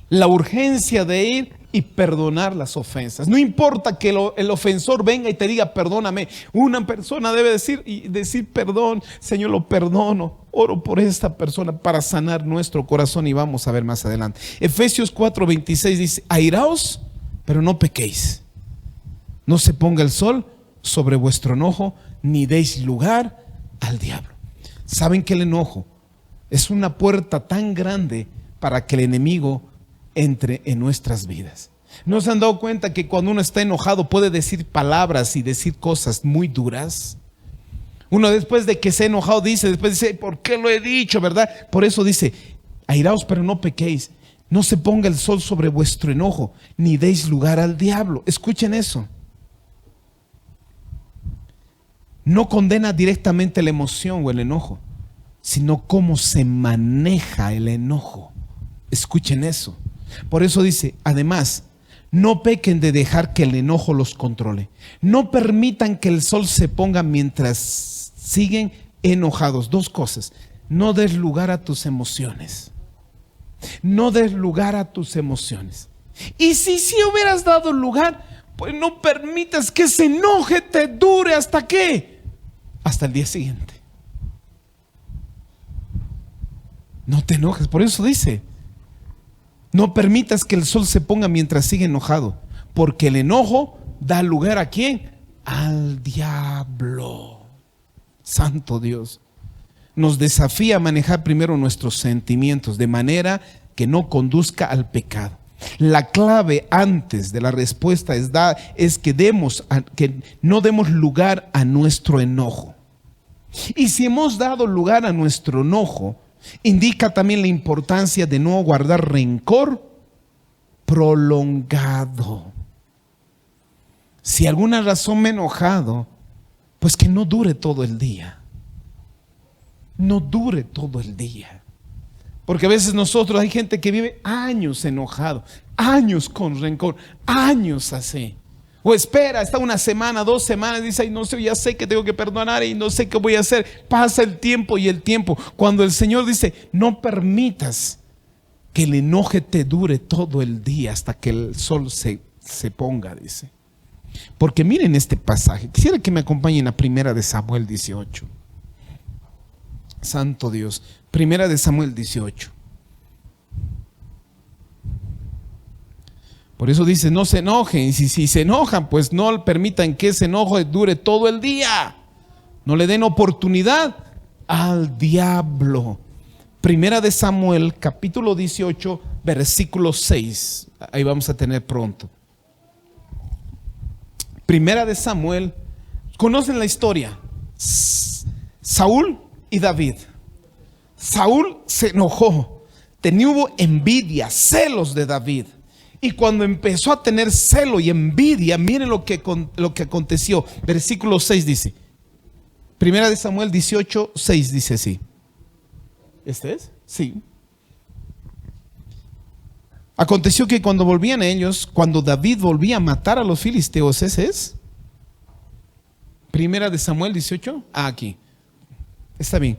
La urgencia de ir y perdonar las ofensas. No importa que el ofensor venga y te diga perdóname. Una persona debe decir perdón, Señor, lo perdono. Oro por esta persona para sanar nuestro corazón, y vamos a ver más adelante. Efesios 4:26 dice, airaos, pero no pequéis. No se ponga el sol sobre vuestro enojo, ni deis lugar al diablo. Saben que el enojo es una puerta tan grande para que el enemigo entre en nuestras vidas. ¿No se han dado cuenta que cuando uno está enojado puede decir palabras y decir cosas muy duras? Uno después de que se ha enojado dice, ¿por qué lo he dicho? ¿Verdad? Por eso dice, airaos pero no pequéis. No se ponga el sol sobre vuestro enojo, ni deis lugar al diablo. Escuchen eso. No condena directamente la emoción o el enojo, sino cómo se maneja el enojo. Escuchen eso. Por eso dice, además, no pequen de dejar que el enojo los controle. No permitan que el sol se ponga mientras siguen enojados. Dos cosas. No des lugar a tus emociones. No des lugar a tus emociones. Y si hubieras dado lugar, pues no permitas que ese enoje te dure hasta ¿qué? Hasta el día siguiente. No te enojes. Por eso dice, no permitas que el sol se ponga mientras sigue enojado, porque el enojo da lugar ¿a quién? Al diablo. Santo Dios. nos desafía a manejar primero nuestros sentimientos de manera que no conduzca al pecado. La clave antes de la respuesta es que no demos lugar a nuestro enojo. Y si hemos dado lugar a nuestro enojo, indica también la importancia de no guardar rencor prolongado. Si alguna razón me he enojado, pues que no dure todo el día. No dure todo el día. Porque a veces hay gente que vive años enojado, años con rencor, años así. O espera, está una semana, 2 semanas, dice, ay, no sé, ya sé que tengo que perdonar y no sé qué voy a hacer. Pasa el tiempo y el tiempo. Cuando el Señor dice, no permitas que el enoje te dure todo el día hasta que el sol se ponga, dice. Porque miren este pasaje. Quisiera que me acompañen a 1 Samuel 18. Santo Dios. 1 Samuel 18. Por eso dice, no se enojen. Y si se enojan, pues no permitan que ese enojo dure todo el día. No le den oportunidad al diablo. 1 Samuel, capítulo 18, versículo 6. Ahí vamos a tener pronto. 1 Samuel, conocen la historia. Saúl y David. Saúl se enojó, hubo envidia, celos de David. Y cuando empezó a tener celo y envidia, miren lo que aconteció. Versículo 6 dice, 1 Samuel 18, 6 dice así. ¿Este es? Sí. Aconteció que cuando volvían ellos, cuando David volvía a matar a los filisteos, ¿ese es? 1 Samuel 18, aquí. Está bien.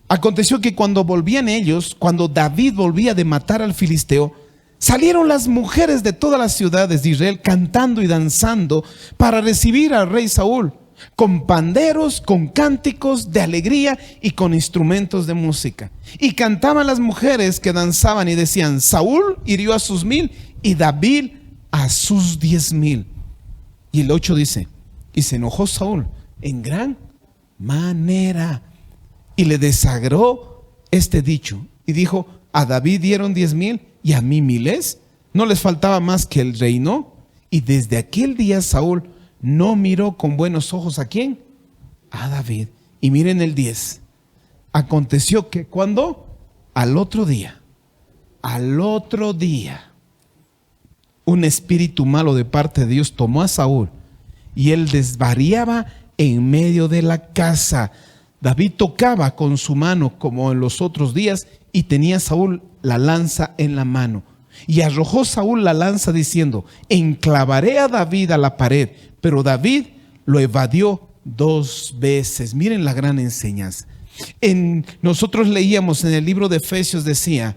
Aconteció que cuando volvían ellos, cuando David volvía de matar al filisteo, salieron las mujeres de todas las ciudades de Israel cantando y danzando para recibir al rey Saúl, con panderos, con cánticos de alegría y con instrumentos de música. Y cantaban las mujeres que danzaban y decían, Saúl hirió a sus 1000 y David a sus 10,000. Y el 8 dice, y se enojó Saúl en gran manera y le desagradó este dicho y dijo, a David dieron 10,000 y a mí 1000. No les faltaba más que el reino. Y desde aquel día Saúl no miró con buenos ojos ¿a quién? A David. Y miren el 10. Aconteció que cuando al otro día, un espíritu malo de parte de Dios tomó a Saúl y él desvariaba en medio de la casa. David tocaba con su mano como en los otros días y tenía Saúl la lanza en la mano. Y arrojó Saúl la lanza diciendo, enclavaré a David a la pared. Pero David lo evadió 2 veces. Miren la gran enseñanza. Nosotros leíamos en el libro de Efesios, decía,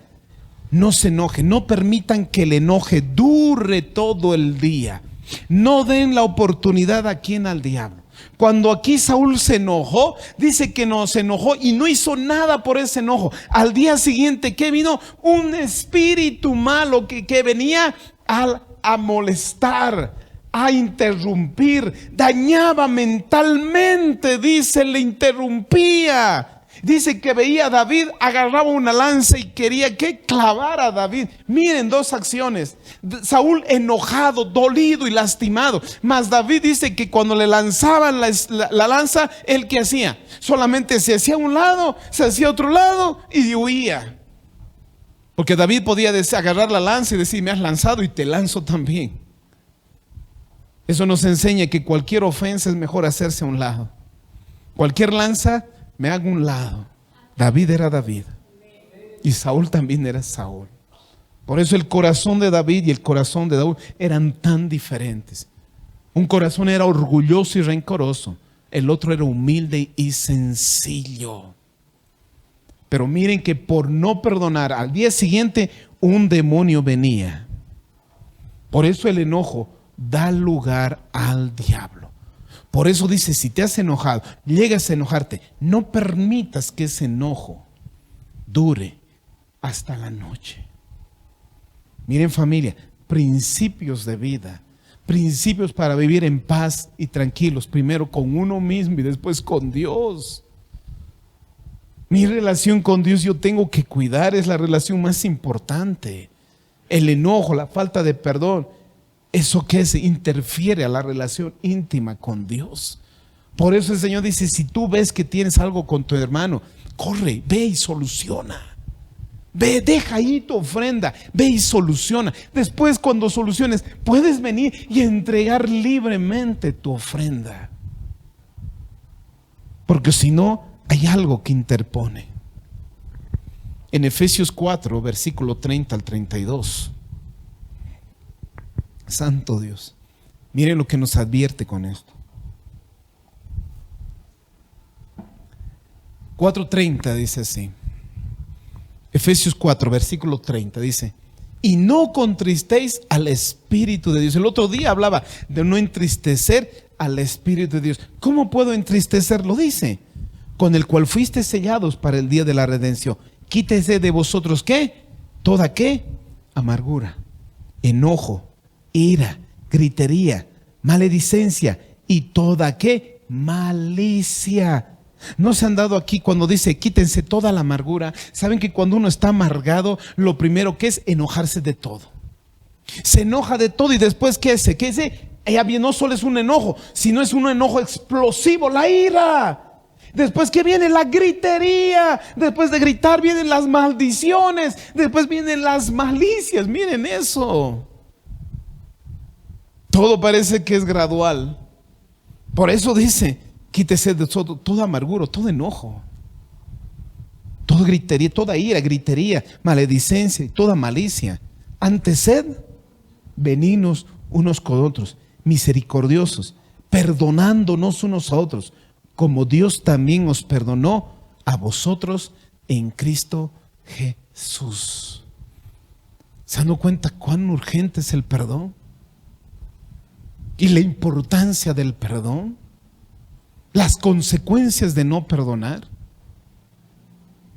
no se enoje, no permitan que el enoje dure todo el día. No den la oportunidad a quien, al diablo. Cuando aquí Saúl se enojó, dice que no se enojó y no hizo nada por ese enojo. Al día siguiente, ¿qué vino? Un espíritu malo que venía a molestar, a interrumpir, dañaba mentalmente, dice, le interrumpía. Dice que veía a David, agarraba una lanza y quería que clavara a David. Miren 2 acciones. Saúl enojado, dolido y lastimado. Mas David dice que cuando le lanzaban la lanza, ¿él qué hacía? Solamente se hacía a un lado, se hacía a otro lado y huía. Porque David podía agarrar la lanza y decir, me has lanzado y te lanzo también. Eso nos enseña que cualquier ofensa es mejor hacerse a un lado. Cualquier lanza, me hago a un lado. David era David y Saúl también era Saúl. Por eso el corazón de David y el corazón de Saúl eran tan diferentes. Un corazón era orgulloso y rencoroso, el otro era humilde y sencillo. Pero miren que por no perdonar, al día siguiente un demonio venía. Por eso el enojo da lugar al diablo. Por eso dice, si te has enojado, llegas a enojarte, no permitas que ese enojo dure hasta la noche. Miren, familia, principios de vida, principios para vivir en paz y tranquilos, primero con uno mismo y después con Dios. Mi relación con Dios yo tengo que cuidar, es la relación más importante. El enojo, la falta de perdón, ¿eso qué es? Interfiere a la relación íntima con Dios. Por eso el Señor dice, si tú ves que tienes algo con tu hermano, corre, ve y soluciona. Ve, deja ahí tu ofrenda, ve y soluciona. Después, cuando soluciones, puedes venir y entregar libremente tu ofrenda. Porque si no, hay algo que interpone. En Efesios 4, versículo 30 al 32. Santo Dios. Miren lo que nos advierte con esto. 4:30 dice así. Efesios 4, versículo 30 dice: y no contristéis al Espíritu de Dios. El otro día hablaba de no entristecer al Espíritu de Dios. ¿Cómo puedo entristecerlo? Dice: con el cual fuiste sellados para el día de la redención. Quítese de vosotros, ¿qué? Toda, ¿qué? Amargura, enojo, ira, gritería, maledicencia y toda, ¿qué? Malicia. ¿No se han dado aquí cuando dice quítense toda la amargura? Saben que cuando uno está amargado, lo primero que es enojarse de todo. Se enoja de todo y después ¿qué hace? ¿Qué hace? Ella bien, no solo es un enojo, sino es un enojo explosivo, la ira. Después que viene la gritería, después de gritar vienen las maldiciones, después vienen las malicias. Miren eso. Todo parece que es gradual. Por eso dice: quítese de toda amargura, todo enojo, toda gritería, toda ira, gritería, maledicencia y toda malicia. Antes sed benignos unos con otros, misericordiosos, perdonándonos unos a otros, como Dios también os perdonó a vosotros en Cristo Jesús. ¿Se dan cuenta cuán urgente es el perdón? Y la importancia del perdón. Las consecuencias de no perdonar.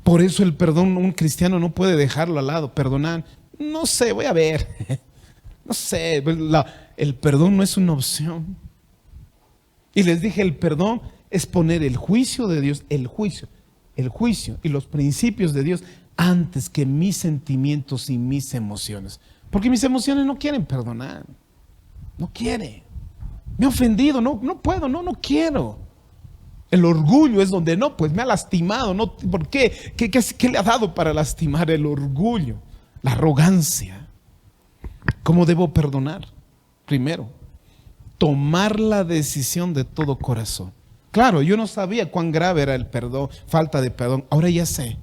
Por eso el perdón, un cristiano no puede dejarlo al lado. Perdonar, no sé, voy a ver. No sé, el perdón no es una opción. Y les dije, el perdón es poner el juicio de Dios, el juicio y los principios de Dios antes que mis sentimientos y mis emociones. Porque mis emociones no quieren perdonar. No quiere. Me ha ofendido, no puedo, no quiero. El orgullo es donde no, pues me ha lastimado, no, ¿por qué? ¿Qué le ha dado para lastimar el orgullo? La arrogancia. ¿Cómo debo perdonar? Primero, tomar la decisión de todo corazón. Claro, yo no sabía cuán grave era el perdón, falta de perdón. Ahora ya sé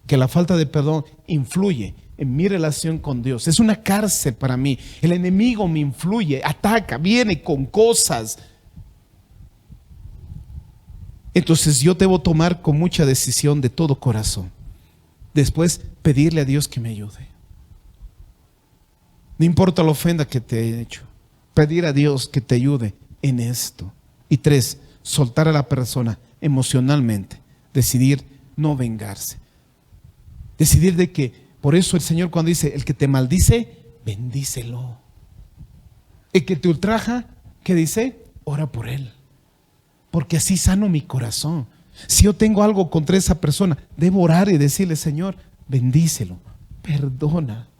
que la falta de perdón influye en mi relación con Dios. Es una cárcel para mí. El enemigo me influye, ataca, viene con cosas. Entonces yo debo tomar con mucha decisión de todo corazón. Después pedirle a Dios que me ayude. No importa la ofensa que te he hecho. Pedir a Dios que te ayude en esto. Y 3, soltar a la persona emocionalmente. Decidir no vengarse. Decidir de que, por eso el Señor cuando dice, el que te maldice, bendícelo. El que te ultraja, ¿qué dice? Ora por él. Porque así sano mi corazón. Si yo tengo algo contra esa persona, debo orar y decirle: Señor, bendícelo, perdona,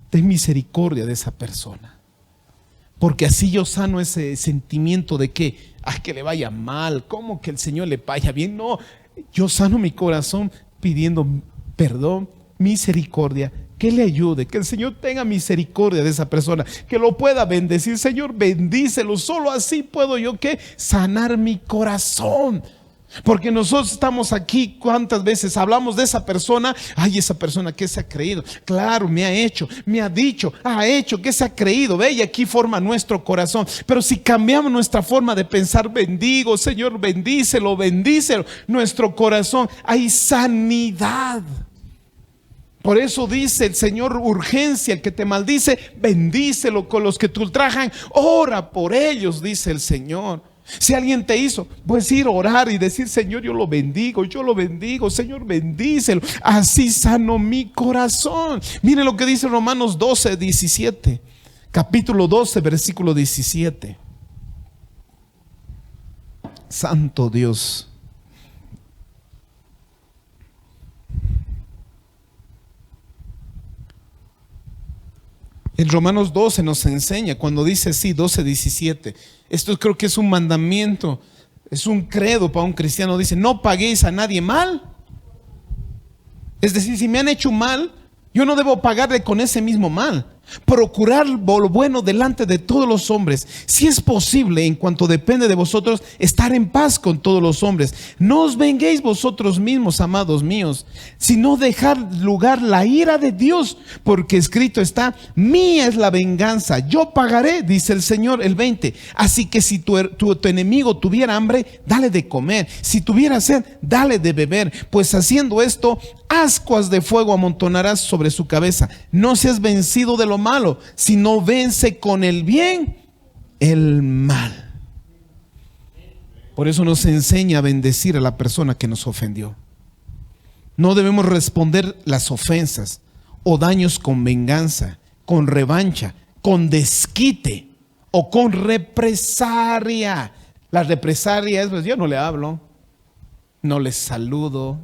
ten misericordia de esa persona. Porque así yo sano ese sentimiento de que le vaya mal, ¿cómo que el Señor le vaya bien? No, yo sano mi corazón pidiendo perdón, misericordia, que le ayude, que el Señor tenga misericordia de esa persona, que lo pueda bendecir. Señor, bendícelo. Solo así puedo yo sanar mi corazón. Porque nosotros estamos aquí, ¿cuántas veces hablamos de esa persona? Ay, esa persona que se ha creído. Claro, me ha hecho, me ha dicho, ha hecho, que se ha creído. Ve, y aquí forma nuestro corazón. Pero si cambiamos nuestra forma de pensar, bendigo, Señor, bendícelo, bendícelo, nuestro corazón, hay sanidad. Por eso dice el Señor: urgencia, el que te maldice, bendícelo. Con los que te ultrajan, ora por ellos, dice el Señor. Si alguien te hizo, puedes ir a orar y decir: Señor, yo lo bendigo, Señor, bendícelo. Así sano mi corazón. Miren lo que dice Romanos 12, 17. Capítulo 12, versículo 17. Santo Dios. En Romanos 12 nos enseña, cuando dice así, 12:17, esto creo que es un mandamiento, es un credo para un cristiano. Dice: no paguéis a nadie mal. Es decir, si me han hecho mal, yo no debo pagarle con ese mismo mal. Procurar lo bueno delante de todos los hombres, si es posible, en cuanto depende de vosotros, estar en paz con todos los hombres. No os venguéis vosotros mismos, amados míos, sino dejar lugar la ira de Dios, porque escrito está: mía es la venganza, yo pagaré, dice el Señor. El 20, así que si tu enemigo tuviera hambre, dale de comer; si tuviera sed, dale de beber, pues haciendo esto, ascuas de fuego amontonarás sobre su cabeza. No seas vencido de lo malo, sino vence con el bien el mal. Por eso nos enseña a bendecir a la persona que nos ofendió. No debemos responder las ofensas o daños con venganza, con revancha, con desquite o con represalia. La represalia es: pues yo no le hablo, no le saludo,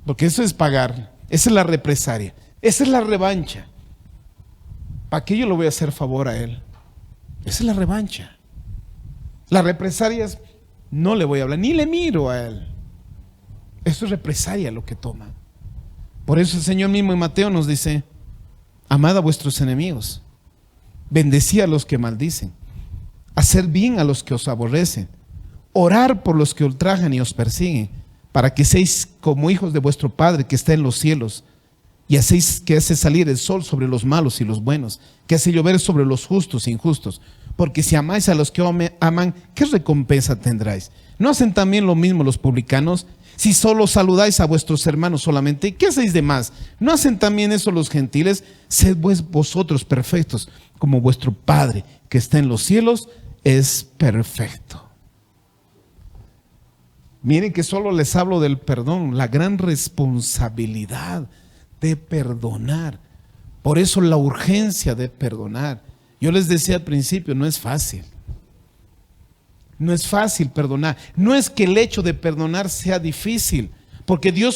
porque eso es pagar. Esa es la represalia, esa es la revancha. ¿Para qué yo le voy a hacer favor a él? Esa es la revancha. La represalia es: no le voy a hablar, ni le miro a él. Eso es represalia lo que toma. Por eso el Señor mismo en Mateo nos dice: amad a vuestros enemigos, bendecid a los que maldicen, hacer bien a los que os aborrecen, orar por los que ultrajan y os persiguen, para que seáis como hijos de vuestro Padre que está en los cielos. Y hacéis que hace salir el sol sobre los malos y los buenos, que hace llover sobre los justos e injustos. Porque si amáis a los que aman, ¿qué recompensa tendráis? ¿No hacen también lo mismo los publicanos? Si solo saludáis a vuestros hermanos solamente, ¿qué hacéis de más? ¿No hacen también eso los gentiles? Sed vosotros perfectos, como vuestro Padre que está en los cielos es perfecto. Miren que solo les hablo del perdón, la gran responsabilidad de perdonar. Por eso la urgencia de perdonar. Yo les decía al principio, no es fácil. No es fácil perdonar. No es que el hecho de perdonar sea difícil, porque Dios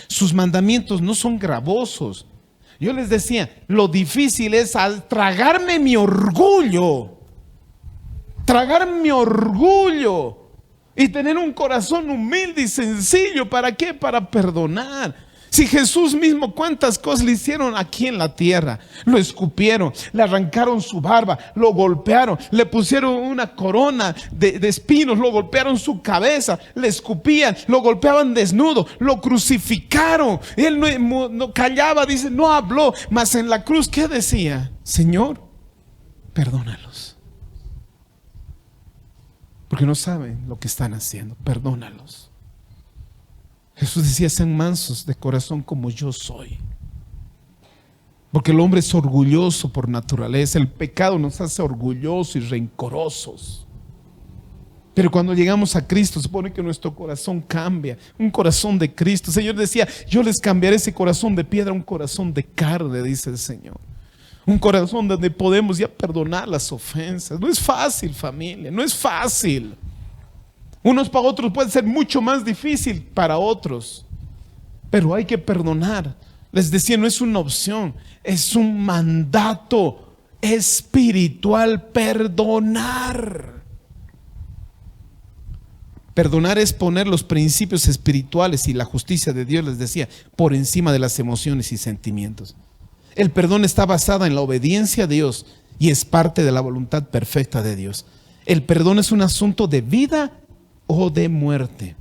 sus mandamientos no son gravosos. Yo les decía, lo difícil es tragarme mi orgullo. Tragar mi orgullo y tener un corazón humilde y sencillo. ¿Para qué? Para perdonar. Si Jesús mismo, cuántas cosas le hicieron aquí en la tierra. Lo escupieron, le arrancaron su barba, lo golpearon, le pusieron una corona de espinos, lo golpearon su cabeza, le escupían, lo golpeaban desnudo, lo crucificaron. Él no callaba, dice, no habló. Mas en la cruz, ¿qué decía? Señor, perdónalos, porque no saben lo que están haciendo. Perdónalos. Jesús decía: sean mansos de corazón como yo soy. Porque el hombre es orgulloso por naturaleza. El pecado nos hace orgullosos y rencorosos. Pero cuando llegamos a Cristo, se supone que nuestro corazón cambia. Un corazón de Cristo. El Señor decía: yo les cambiaré ese corazón de piedra a un corazón de carne, dice el Señor. Un corazón donde podemos ya perdonar las ofensas. No es fácil, familia, no es fácil. Unos para otros puede ser mucho más difícil para otros, pero hay que perdonar. Les decía, no es una opción, es un mandato espiritual. Perdonar. Perdonar es poner los principios espirituales y la justicia de Dios, les decía, por encima de las emociones y sentimientos. El perdón está basado en la obediencia a Dios y es parte de la voluntad perfecta de Dios. El perdón es un asunto de vida o de muerte.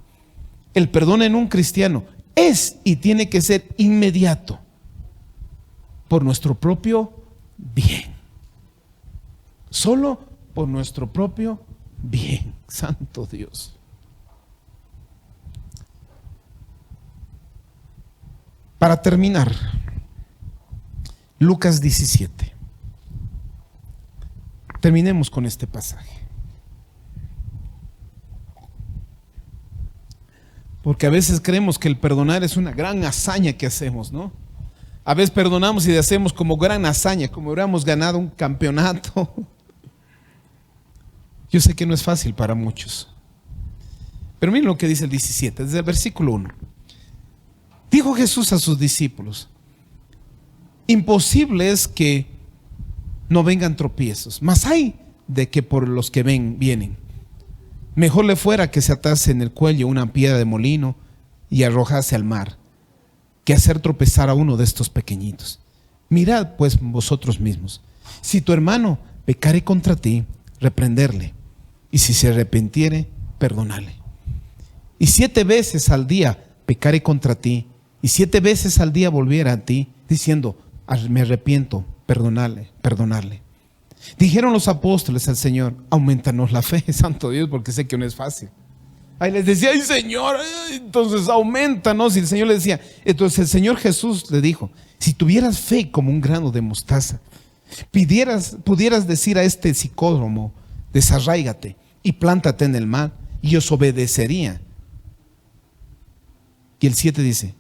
El perdón en un cristiano es y tiene que ser inmediato, por nuestro propio bien. Solo por nuestro propio bien. Santo Dios. Para terminar, Lucas 17. Terminemos con este pasaje. Porque a veces creemos que el perdonar es una gran hazaña que hacemos, ¿no? A veces perdonamos y hacemos como gran hazaña, como hubiéramos ganado un campeonato. Yo sé que no es fácil para muchos. Pero miren lo que dice el 17, desde el versículo 1. Dijo Jesús a sus discípulos: Imposible es que no vengan tropiezos, mas hay de que por los que vienen. Mejor le fuera que se atase en el cuello una piedra de molino y arrojase al mar, que hacer tropezar a uno de estos pequeñitos. Mirad pues vosotros mismos, si tu hermano pecare contra ti, reprenderle, y si se arrepintiere, perdonale. Y 7 veces al día pecare contra ti, y 7 veces al día volviera a ti, diciendo, me arrepiento, perdonarle. Dijeron los apóstoles al Señor, aumentanos la fe, santo Dios, porque sé que no es fácil. Ahí les decía, ay Señor, entonces aumentanos. Y el Señor le decía, entonces el Señor Jesús le dijo, si tuvieras fe como un grano de mostaza, pudieras decir a este sicómoro, desarráigate y plántate en el mar, y os obedecería. Y el 7 dice,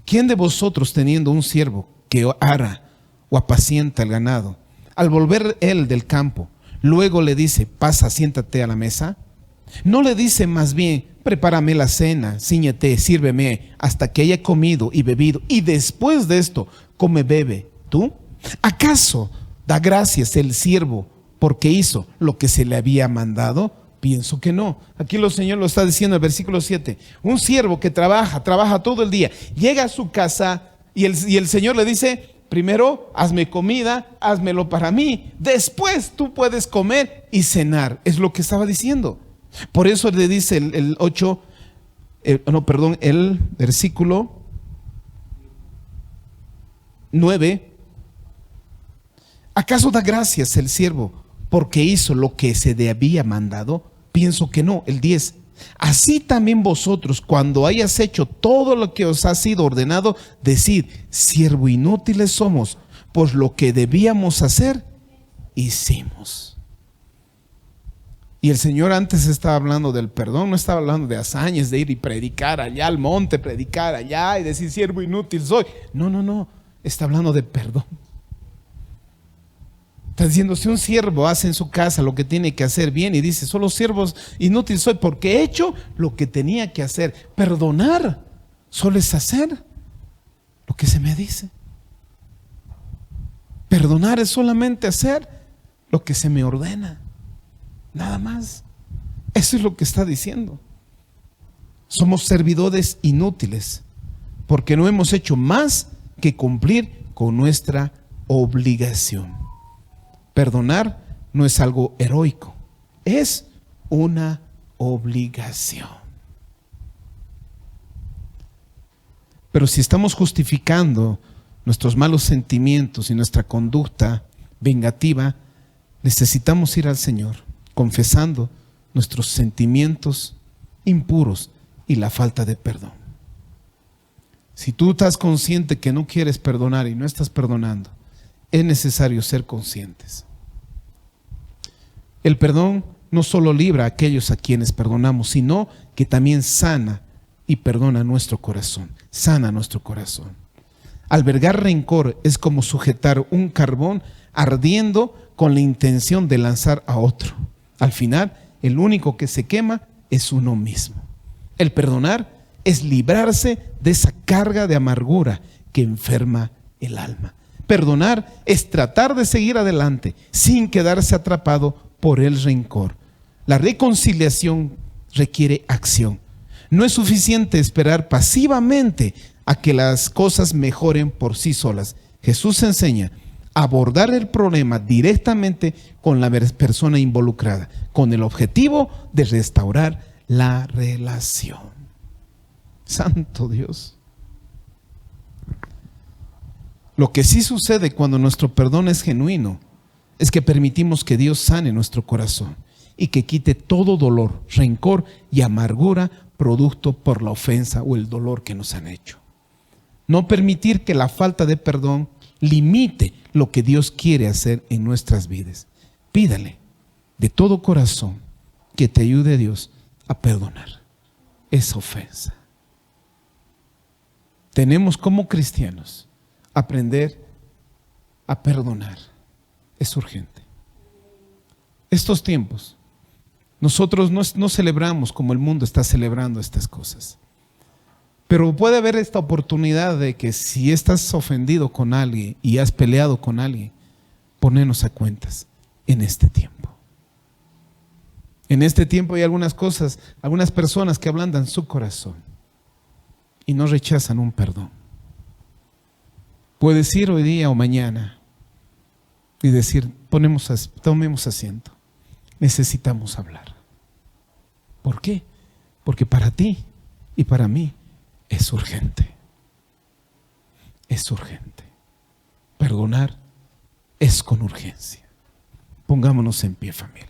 ¿quién de vosotros teniendo un siervo que ara o apacienta el ganado, al volver él del campo, luego le dice, pasa, siéntate a la mesa? ¿No le dice más bien, prepárame la cena, cíñete, sírveme hasta que haya comido y bebido, y después de esto come, bebe tú? ¿Acaso da gracias el siervo porque hizo lo que se le había mandado? Pienso que no. Aquí el Señor lo está diciendo en el versículo 7. Un siervo que trabaja todo el día, llega a su casa y el Señor le dice, primero hazme comida, házmelo para mí, después tú puedes comer y cenar. Es lo que estaba diciendo. Por eso le dice el versículo 9. ¿Acaso da gracias el siervo porque hizo lo que se le había mandado? Pienso que no. El 10. Así también vosotros, cuando hayas hecho todo lo que os ha sido ordenado, decid, siervo inútiles somos, pues lo que debíamos hacer, hicimos. Y el Señor antes estaba hablando del perdón, no estaba hablando de hazañas, de ir y predicar allá al monte, predicar allá y decir, siervo inútil soy. No, está hablando de perdón. Está diciendo, si un siervo hace en su casa lo que tiene que hacer bien y dice, solo siervos inútiles soy porque he hecho lo que tenía que hacer. Perdonar solo es hacer lo que se me dice. Perdonar es solamente hacer lo que se me ordena. Nada más. Eso es lo que está diciendo. Somos servidores inútiles porque no hemos hecho más que cumplir con nuestra obligación. Perdonar no es algo heroico, es una obligación. Pero si estamos justificando nuestros malos sentimientos y nuestra conducta vengativa, necesitamos ir al Señor confesando nuestros sentimientos impuros y la falta de perdón. Si tú estás consciente que no quieres perdonar y no estás perdonando, es necesario ser conscientes. El perdón no solo libra a aquellos a quienes perdonamos, sino que también sana y perdona nuestro corazón, sana nuestro corazón. Albergar rencor es como sujetar un carbón ardiendo con la intención de lanzar a otro. Al final, el único que se quema es uno mismo. El perdonar es librarse de esa carga de amargura que enferma el alma. Perdonar es tratar de seguir adelante sin quedarse atrapado por el rencor. La reconciliación requiere acción. No es suficiente esperar pasivamente a que las cosas mejoren por sí solas. Jesús enseña a abordar el problema directamente con la persona involucrada, con el objetivo de restaurar la relación. Santo Dios. Lo que sí sucede cuando nuestro perdón es genuino es que permitimos que Dios sane nuestro corazón y que quite todo dolor, rencor y amargura producto por la ofensa o el dolor que nos han hecho. No permitir que la falta de perdón limite lo que Dios quiere hacer en nuestras vidas. Pídale de todo corazón que te ayude Dios a perdonar esa ofensa. Tenemos como cristianos aprender a perdonar. Es urgente. Estos tiempos, nosotros no celebramos como el mundo está celebrando estas cosas. Pero puede haber esta oportunidad de que si estás ofendido con alguien y has peleado con alguien, ponernos a cuentas en este tiempo. En este tiempo hay algunas cosas, algunas personas que ablandan su corazón y no rechazan un perdón. Puedes ir hoy día o mañana y decir, tomemos asiento. Necesitamos hablar. ¿Por qué? Porque para ti y para mí es urgente. Es urgente. Perdonar es con urgencia. Pongámonos en pie, familia.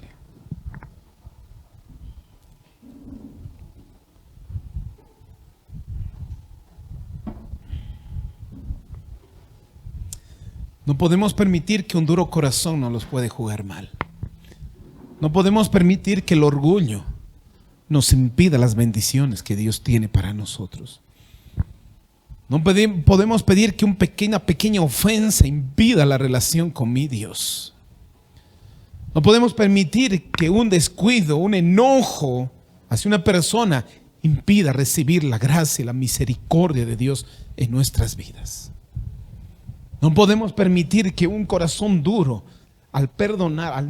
No podemos permitir que un duro corazón nos los puede jugar mal. No podemos permitir que el orgullo nos impida las bendiciones que Dios tiene para nosotros. No podemos pedir que una pequeña ofensa impida la relación con mi Dios. No podemos permitir que un descuido, un enojo hacia una persona impida recibir la gracia y la misericordia de Dios en nuestras vidas. No podemos permitir que un corazón duro, al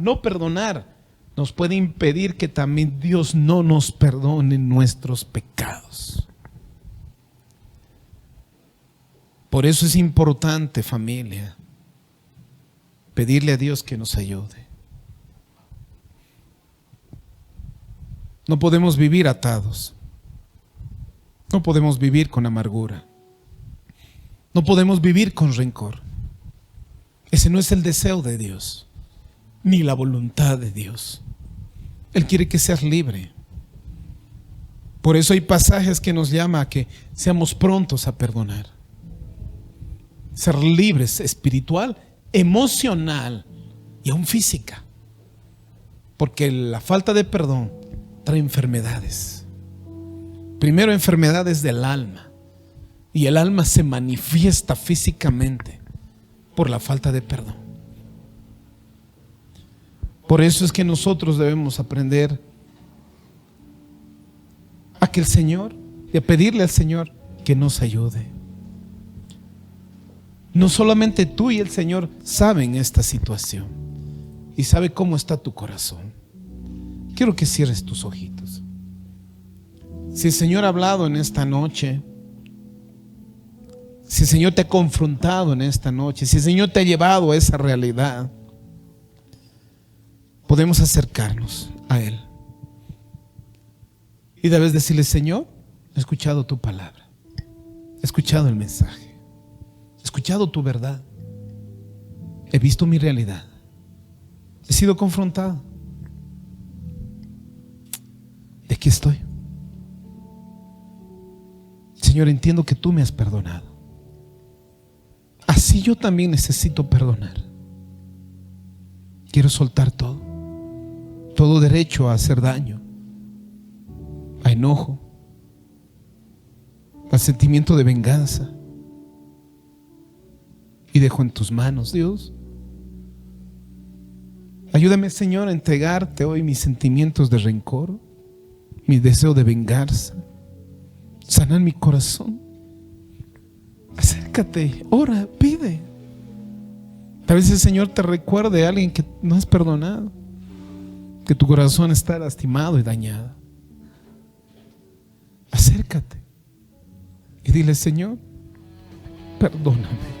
no perdonar, nos puede impedir que también Dios no nos perdone nuestros pecados. Por eso es importante, familia, pedirle a Dios que nos ayude. No podemos vivir atados. No podemos vivir con amargura. No podemos vivir con rencor. Ese no es el deseo de Dios, ni la voluntad de Dios. Él quiere que seas libre. Por eso hay pasajes que nos llama a que seamos prontos a perdonar. Ser libres espiritual, emocional y aún física. Porque la falta de perdón trae enfermedades. Primero, enfermedades del alma. Y el alma se manifiesta físicamente por la falta de perdón. Por eso es que nosotros debemos aprender a que el Señor, y a pedirle al Señor que nos ayude. No solamente tú y el Señor saben esta situación y sabe cómo está tu corazón. Quiero que cierres tus ojitos. Si el Señor ha hablado en esta noche, si el Señor te ha confrontado en esta noche, si el Señor te ha llevado a esa realidad, podemos acercarnos a Él y debes decirle: Señor, he escuchado tu palabra, he escuchado el mensaje, he escuchado tu verdad, he visto mi realidad, he sido confrontado. De aquí estoy. Señor, entiendo que tú me has perdonado. Así yo también necesito perdonar. Quiero soltar todo derecho a hacer daño, a enojo, al sentimiento de venganza. Y dejo en tus manos, Dios. Ayúdame, Señor, a entregarte hoy mis sentimientos de rencor, mi deseo de venganza. Sanar mi corazón. Acércate, ora, pide. Tal vez el Señor te recuerde a alguien que no has perdonado, que tu corazón está lastimado y dañado. Acércate y dile: Señor, perdóname.